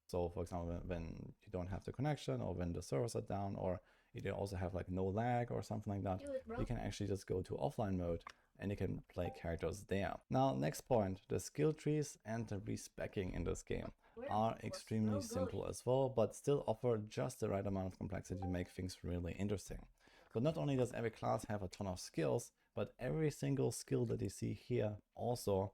Speaker 10: So for example, when you don't have the connection, or when the servers are down, or you also have like no lag or something like that, you can actually just go to offline mode and you can play characters there. Now, next point, the skill trees and the respecking in this game are extremely simple as well, but still offer just the right amount of complexity to make things really interesting. So not only does every class have a ton of skills, but every single skill that you see here also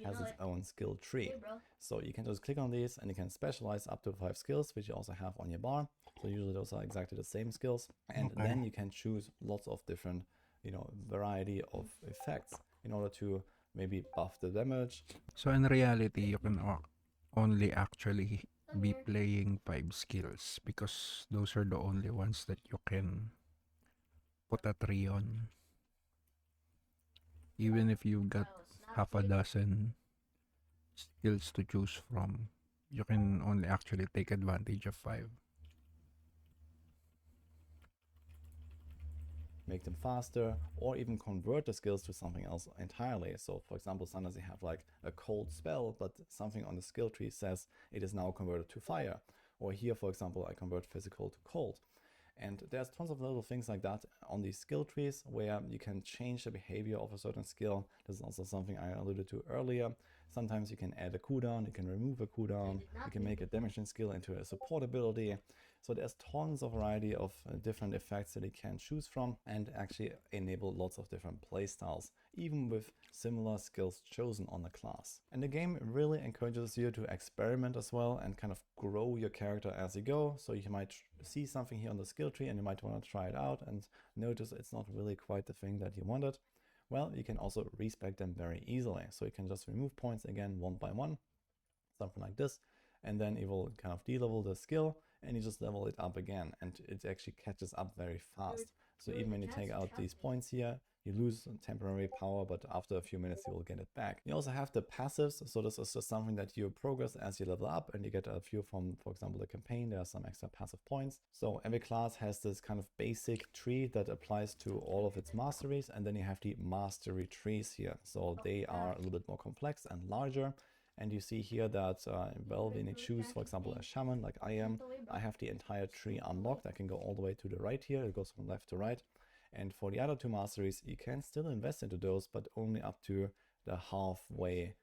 Speaker 10: has its own skill tree. So you can just click on these and you can specialize up to 5 skills, which you also have on your bar. So usually those are exactly the same skills. And then you can choose lots of different, you know, variety of effects in order to maybe buff the damage.
Speaker 1: So in reality, you can only actually be playing 5 skills, because those are the only ones that you can put a tree on. Even if you've got half a dozen skills to choose from, you can only actually take advantage of 5.
Speaker 10: Make them faster, or even convert the skills to something else entirely. So for example, sometimes you have like a cold spell, but something on the skill tree says it is now converted to fire. Or here, for example, I convert physical to cold. And there's tons of little things like that on these skill trees where you can change the behavior of a certain skill. This is also something I alluded to earlier. Sometimes you can add a cooldown, you can remove a cooldown, you can make a damaging skill into a support ability. So there's tons of variety of different effects that you can choose from, and actually enable lots of different playstyles, even with similar skills chosen on the class. And the game really encourages you to experiment as well and kind of grow your character as you go. So you might see something here on the skill tree and you might want to try it out and notice it's not really quite the thing that you wanted. Well, you can also respec them very easily. So you can just remove points again one by one, something like this, and then it will kind of de-level the skill and you just level it up again, and it actually catches up very fast. So even when you take out these points here, you lose temporary power, but after a few minutes you will get it back. You also have the passives, so this is just something that you progress as you level up, and you get a few from, for example, the campaign. There are some extra passive points. So every class has this kind of basic tree that applies to all of its masteries, and then you have the mastery trees here. So they are a little bit more complex and larger. And you see here that, well, when you choose, for example, a shaman like I am, I have the entire tree unlocked. I can go all the way to the right here. It goes from left to right. And for the other 2 masteries, you can still invest into those, but only up to the halfway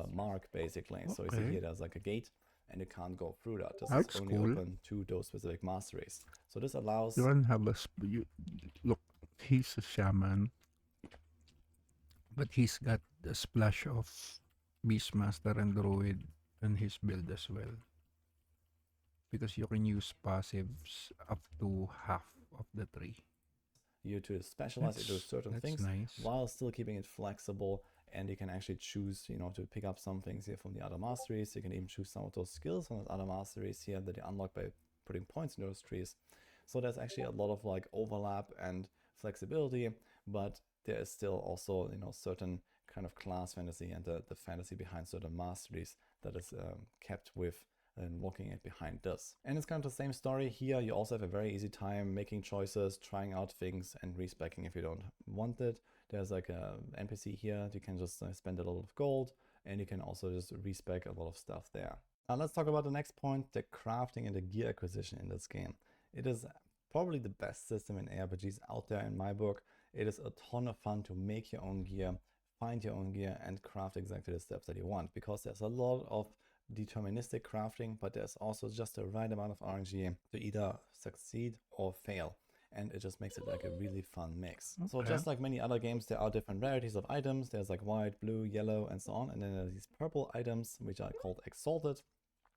Speaker 10: mark, basically. So you see here there's like a gate, and you can't go through that. This is only open to those specific masteries. So this allows...
Speaker 1: You don't have a... Look, he's a shaman, but he's got a splash of Beastmaster and Druid in his build as well, because you can use passives up to half of the tree.
Speaker 10: You to specialize into certain things, while still keeping it flexible, and you can actually choose, you know, to pick up some things here from the other masteries. You can even choose some of those skills from the other masteries here that you unlock by putting points in those trees. So there's actually a lot of like overlap and flexibility, but there is still also, you know, certain kind of class fantasy and the fantasy behind certain masteries that is kept with and looking at behind this. And it's kind of the same story here. You also have a very easy time making choices, trying out things, and respecing if you don't want it. There's like a NPC here. You can just spend a lot of gold, and you can also just respec a lot of stuff there. Now let's talk about the next point, the crafting and the gear acquisition in this game. It is probably the best system in ARPGs out there in my book. It is a ton of fun to make your own gear, find your own gear, and craft exactly the steps that you want, because there's a lot of deterministic crafting, but there's also just the right amount of RNG to either succeed or fail, and it just makes it like a really fun mix. Okay. So just like many other games, there are different varieties of items. There's like white, blue, yellow, and so on, and then there are these purple items which are called exalted,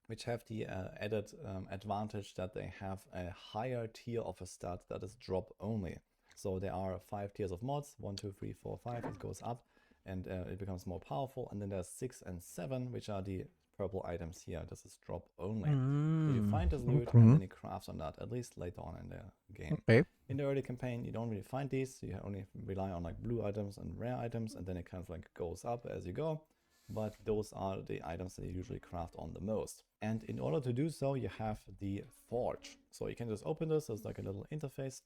Speaker 10: which have the added advantage that they have a higher tier of a stat that is drop only. So there are 5 tiers of mods, 1, 2, 3, 4, 5, it goes up, and it becomes more powerful. And then there's 6 and 7, which are the purple items here. This is drop only. So you find this loot and then you craft on that, at least later on in the game.
Speaker 1: Okay.
Speaker 10: In the early campaign, you don't really find these. You only rely on like blue items and rare items, and then it kind of like goes up as you go. But those are the items that you usually craft on the most. And in order to do so, you have the forge. So you can just open this as like a little interface,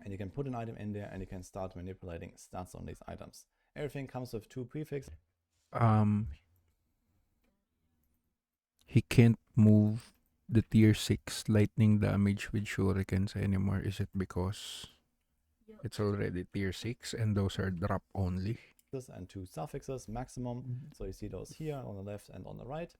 Speaker 10: and you can put an item in there and you can start manipulating stats on these items. Everything comes with 2 prefixes.
Speaker 1: He can't move the tier 6 lightning damage with shurikens anymore. Is it because it's already tier 6 and those are drop only?
Speaker 10: And 2 suffixes maximum. So you see those here on the left and on the right.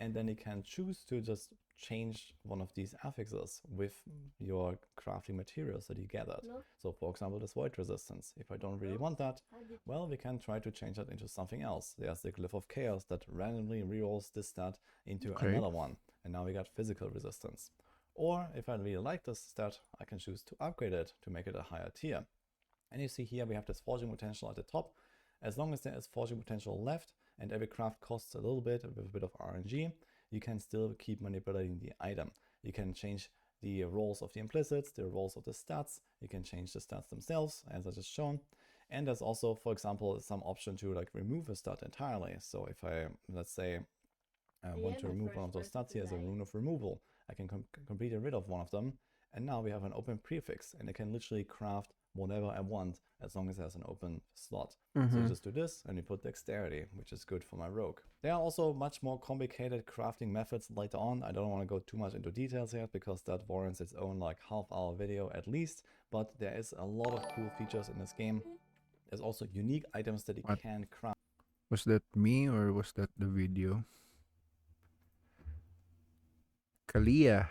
Speaker 10: And then you can choose to just change one of these affixes with your crafting materials that you gathered. So for example, this void resistance. If I don't really want that, well, we can try to change that into something else. There's the glyph of chaos that randomly rerolls this stat into another one. And now we got physical resistance. Or if I really like this stat, I can choose to upgrade it to make it a higher tier. And you see here we have this forging potential at the top. As long as there is forging potential left and every craft costs a little bit with a bit of RNG, you can still keep manipulating the item. You can change the roles of the implicits, the roles of the stats. You can change the stats themselves, as I just shown. And there's also, for example, some option to like remove a stat entirely. So if I, let's say, want to remove one of those stats here as a rune of removal, I can completely rid of one of them. And now we have an open prefix, and I can literally craft whatever I want as long as there's an open slot. So you just do this and you put dexterity, which is good for my rogue. There are also much more complicated crafting methods later on. I don't want to go too much into details here because that warrants its own like half-hour video at least, but there is a lot of cool features in this game. There's also unique items that you can craft.
Speaker 1: Was that me or was that the video? Kalia,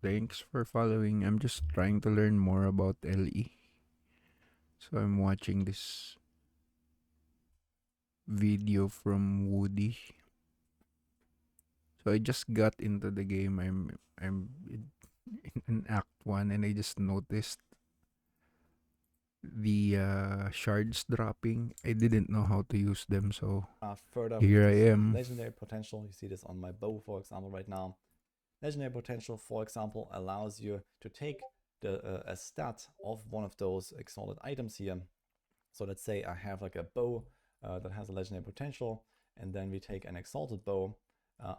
Speaker 1: thanks for following. I'm just trying to learn more about LE. So I'm watching this video from Woody. So I just got into the game. I'm in Act 1 and I just noticed the shards dropping. I didn't know how to use them, so
Speaker 10: further
Speaker 1: here I am.
Speaker 10: Legendary potential. You see this on my bow, for example, right now. Legendary potential, for example, allows you to take a stat of one of those exalted items here. So let's say I have like a bow that has a legendary potential, and then we take an exalted bow.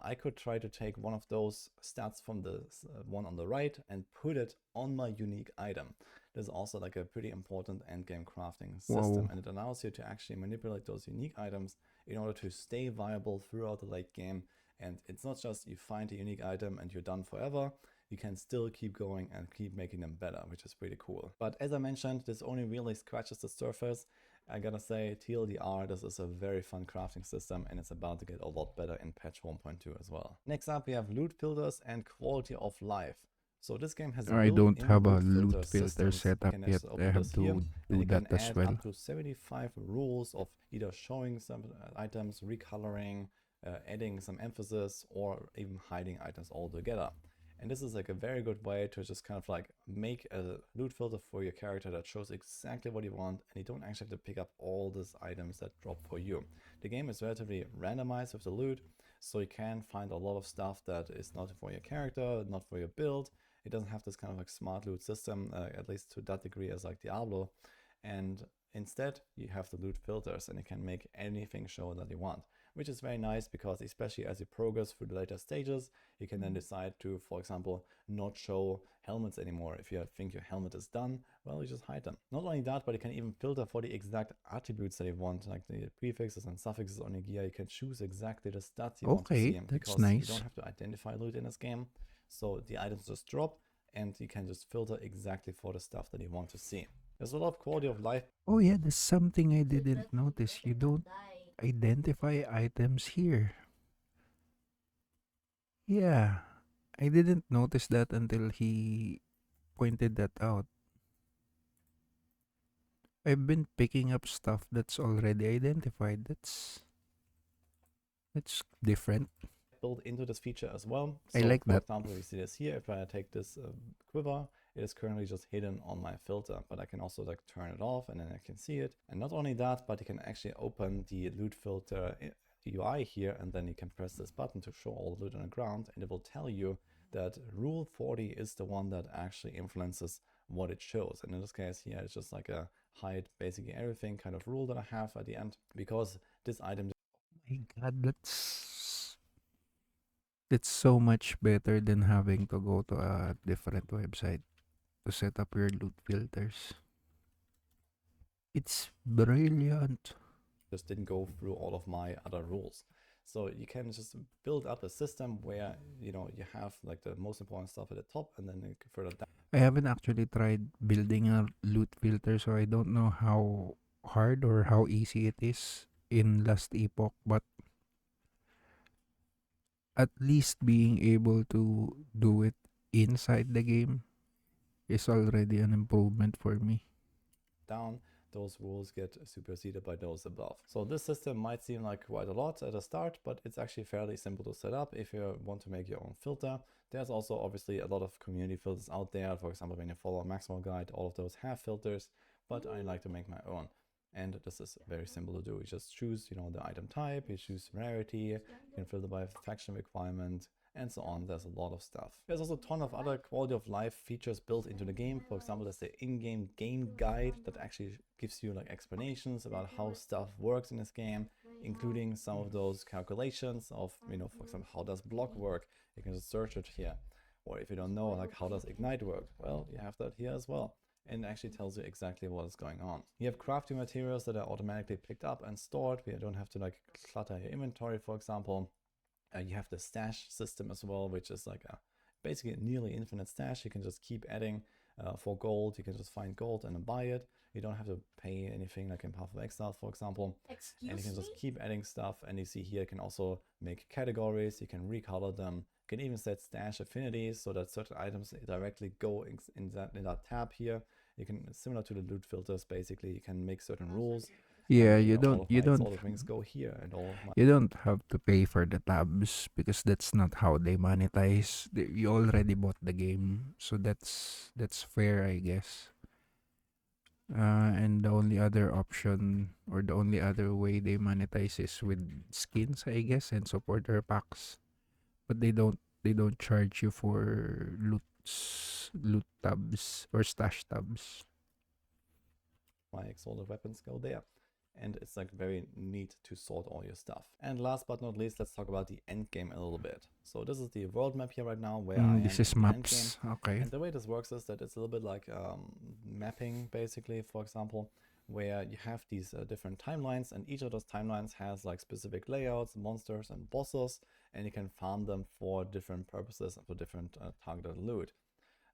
Speaker 10: I could try to take one of those stats from the one on the right and put it on my unique item. This is also like a pretty important endgame crafting system, and it allows you to actually manipulate those unique items in order to stay viable throughout the late game. And it's not just you find a unique item and you're done forever. You can still keep going and keep making them better, which is pretty cool. But as I mentioned, this only really scratches the surface. I gotta say, TLDR, this is a very fun crafting system, and it's about to get a lot better in patch 1.2 as well. Next up, we have loot filters and quality of life. So this game has
Speaker 1: I don't have a loot filter set up yet. I have to do that as well.
Speaker 10: Up to 75 rules of either showing some items, recoloring, adding some emphasis, or even hiding items altogether. And this is like a very good way to just kind of like make a loot filter for your character that shows exactly what you want, and you don't actually have to pick up all these items that drop for you. The game is relatively randomized with the loot, so you can find a lot of stuff that is not for your character, not for your build. It doesn't have this kind of like smart loot system, at least to that degree as like Diablo. and instead you have the loot filters and you can make anything show that you want, which is very nice because especially as you progress through the later stages, you can then decide to, for example, not show helmets anymore. If you think your helmet is done, well, you just hide them. Not only that, but you can even filter for the exact attributes that you want, like the prefixes and suffixes on your gear. You can choose exactly the stats you want to see,
Speaker 1: that's
Speaker 10: because
Speaker 1: nice.
Speaker 10: you don't have to identify loot in this game. So the items just drop and you can just filter exactly for the stuff that you want to see. There's a lot of quality of life.
Speaker 1: Oh yeah, that's something I didn't notice. You don't identify items here. Yeah, I didn't notice that until he pointed that out. I've been picking up stuff that's already identified. That's different.
Speaker 10: Built into this feature as well.
Speaker 1: I
Speaker 10: So
Speaker 1: like
Speaker 10: for
Speaker 1: that.
Speaker 10: example, you see this here. If I take this quiver, it is currently just hidden on my filter, but I can also like turn it off and then I can see it. And not only that, but you can actually open the loot filter UI here, and then you can press this button to show all the loot on the ground, and it will tell you that rule 40 is the one that actually influences what it shows. And in this case here, it's just like a hide basically everything kind of rule that I have at the end, because this item.
Speaker 1: My God, that's so much better than having to go to a different website to set up your loot filters. It's brilliant.
Speaker 10: Just didn't go through all of my other rules. So you can just build up a system where, you know, you have like the most important stuff at the top, and then you further down.
Speaker 1: I haven't actually tried building a loot filter, so I don't know how hard or how easy it is in Last Epoch, but at least being able to do it inside the game is already an improvement for me.
Speaker 10: Down, those rules get superseded by those above. So this system might seem like quite a lot at the start, but it's actually fairly simple to set up if you want to make your own filter. There's also obviously a lot of community filters out there. For example, when you follow a Maximal Guide, all of those have filters, but I like to make my own. And this is very simple to do. You just choose, you know, the item type, you choose rarity, you can filter by faction requirement, and so on. There's a lot of stuff. There's also a ton of other quality of life features built into the game. For example, there's the in-game game guide that actually gives you like explanations about how stuff works in this game, including some of those calculations of, you know, for example, how does block work? You can just search it here. Or if you don't know, like, how does ignite work? Well, you have that here as well. And it actually tells you exactly what is going on. You have crafting materials that are automatically picked up and stored, where you don't have to like clutter your inventory, for example. You have the stash system as well, which is like a basically a nearly infinite stash. You can just keep adding for gold. You can just find gold and then buy it. You don't have to pay anything like in Path of Exile, for example. And you can just keep adding stuff. And you see here, you can also make categories. You can recolor them. You can even set stash affinities so that certain items directly go in that tab here. You can, similar to the loot filters, basically, you can make certain rules.
Speaker 1: Yeah,
Speaker 10: And,
Speaker 1: you
Speaker 10: know, all
Speaker 1: don't
Speaker 10: of the rings go here, and all of my
Speaker 1: you don't have to pay for the tabs because that's not how they monetize. You already bought the game, so that's fair, I guess. And the only other option or the only other way they monetize is with skins, I guess, and supporter packs. But they don't charge you for loot tabs or stash tabs.
Speaker 10: my exalted weapons go there. And it's like very neat to sort all your stuff. And last but not least, let's talk about the end game a little bit. So this is the world map here right now where I am
Speaker 1: This is
Speaker 10: in the end
Speaker 1: maps.
Speaker 10: game.
Speaker 1: Okay.
Speaker 10: And the way this works is that it's a little bit like mapping, basically, for example, where you have these different timelines, and each of those timelines has like specific layouts, monsters and bosses, and you can farm them for different purposes and for different targeted loot.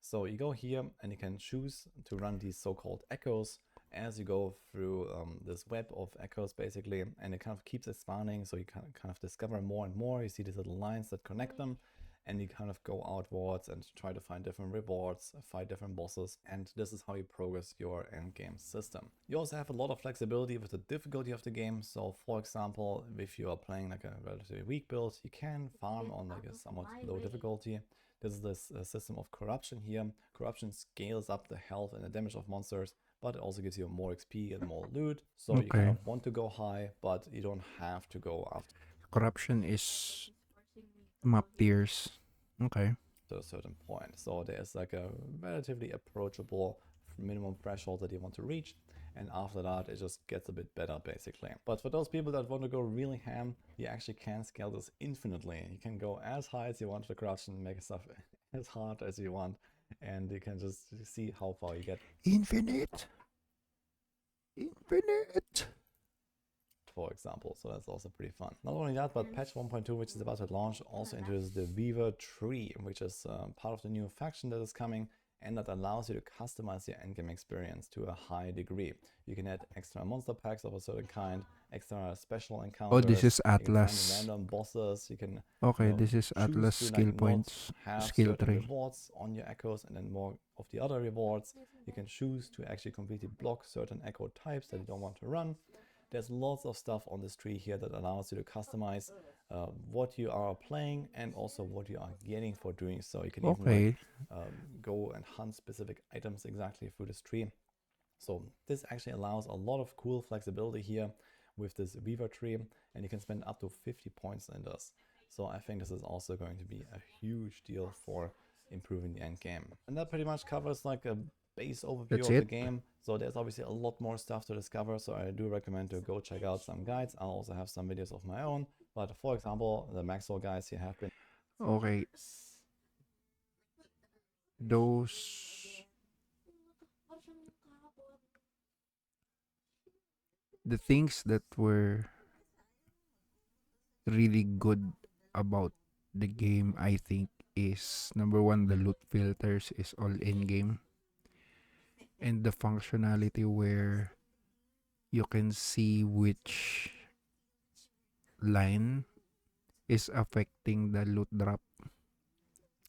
Speaker 10: So you go here and you can choose to run these so-called echoes as you go through this web of echoes, basically, and it kind of keeps expanding, so you kind of discover more and more. You see these little lines that connect them, and you kind of go outwards and try to find different rewards, fight different bosses, and this is how you progress your end game system. You also have a lot of flexibility with the difficulty of the game. So for example, if you are playing like a relatively weak build, you can farm on like a somewhat low difficulty. This is this system of corruption here. Corruption scales up the health and the damage of monsters, but it also gives you more XP and more loot. So you kind of want to go high, but you don't have to go after.
Speaker 1: Corruption is map tiers. Okay.
Speaker 10: To a certain point. So there's like a relatively approachable minimum threshold that you want to reach. and after that it just gets a bit better basically. But for those people that want to go really ham, you actually can scale this infinitely. You can go as high as you want for corruption, make stuff as hard as you want, and you can just see how far you get.
Speaker 1: Infinite,
Speaker 10: for example, so that's also pretty fun. Not only that, but patch 1.2, which is about to launch, also introduces the Weaver Tree, which is part of the new faction that is coming, and that allows you to customize your endgame experience to a high degree. You can add extra monster packs of a certain kind, extra special encounters.
Speaker 1: Oh, this is
Speaker 10: you can find
Speaker 1: Atlas.
Speaker 10: random bosses. You can
Speaker 1: Okay, this is
Speaker 10: choose
Speaker 1: Atlas
Speaker 10: to,
Speaker 1: skill
Speaker 10: not
Speaker 1: points,
Speaker 10: have
Speaker 1: skill
Speaker 10: certain
Speaker 1: tree.
Speaker 10: rewards on your echoes, and then more of the other rewards. You can choose to actually completely block certain echo types that you don't want to run. There's lots of stuff on this tree here that allows you to customize what you are playing and also what you are getting for doing so. You can even
Speaker 1: Okay,
Speaker 10: go and hunt specific items exactly through this tree. So this actually allows a lot of cool flexibility here with this Weaver tree, and you can spend up to 50 points in this. So I think this is also going to be a huge deal for improving the end game. And that pretty much covers like a base overview
Speaker 1: That's
Speaker 10: of the
Speaker 1: it?
Speaker 10: game. So there's obviously a lot more stuff to discover, so I do recommend to go check out some guides. I'll also have some videos of my own, but for example, the Maxwell guys here have been
Speaker 1: okay. Those, the things that were really good about the game, I think, is number one, the loot filters is all in game, and the functionality where you can see which line is affecting the loot drop.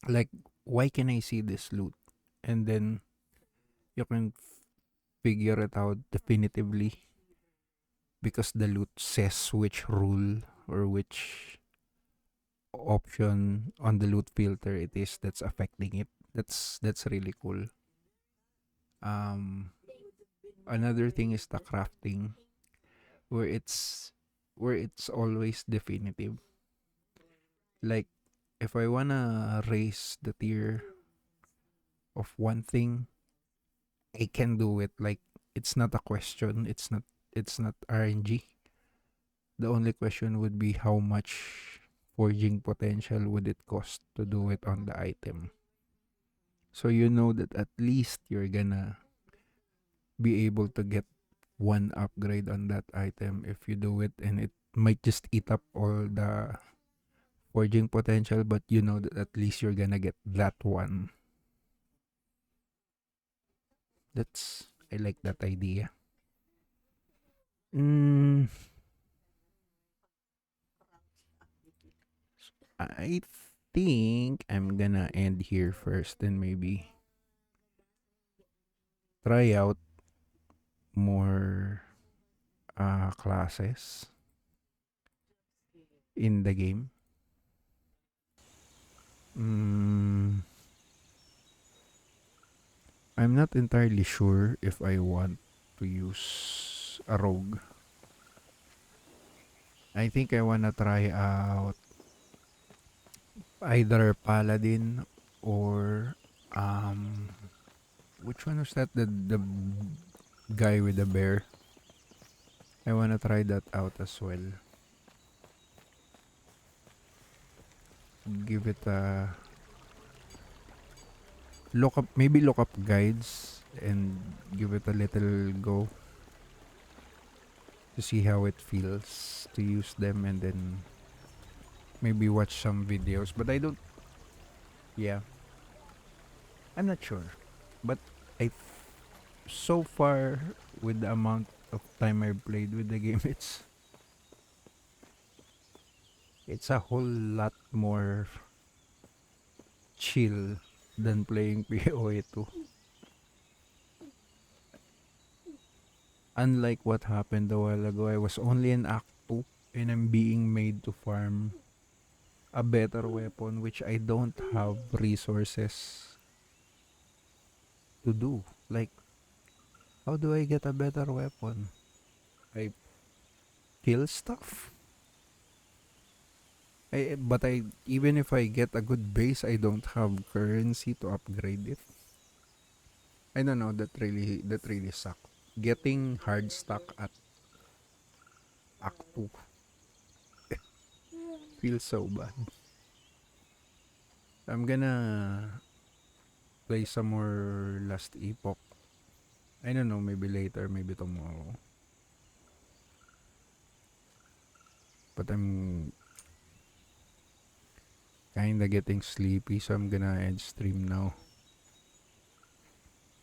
Speaker 1: Like, why can I see this loot? And then you can figure it out definitively because the loot says which rule or which option on the loot filter it is that's affecting it. That's really cool. Another thing is the crafting, where it's always definitive. Like, if I wanna raise the tier of one thing, I can do it. Like, it's not a question. It's not RNG. The only question would be how much forging potential would it cost to do it on the item. So you know that at least you're gonna be able to get one upgrade on that item if you do it, and it might just eat up all the forging potential, but you know that at least you're gonna get that one. I like that idea. I think I'm gonna end here first, and maybe try out more classes in the game. I'm not entirely sure if I want to use a rogue. I think I wanna try out either paladin or which one was that, the guy with the bear? I wanna try that out as well. Give it a look up guides and give it a little go to see how it feels to use them, and then maybe watch some videos. But I'm not sure, but so far with the amount of time I've played with the game, it's a whole lot more chill than playing PoE 2. Unlike what happened a while ago, I was only in Act 2 and I'm being made to farm a better weapon which I don't have resources to do. Like, how do I get a better weapon? I kill stuff? But even if I get a good base, I don't have currency to upgrade it. I don't know, that really sucked. getting hard stuck at Act 2 feels so bad. I'm gonna play some more Last Epoch. I don't know, maybe later, maybe tomorrow. But I'm kinda getting sleepy, so I'm gonna end stream now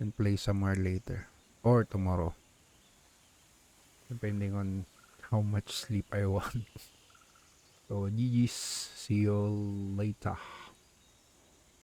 Speaker 1: and play somewhere later or tomorrow, depending on how much sleep I want. So GG's, see you later.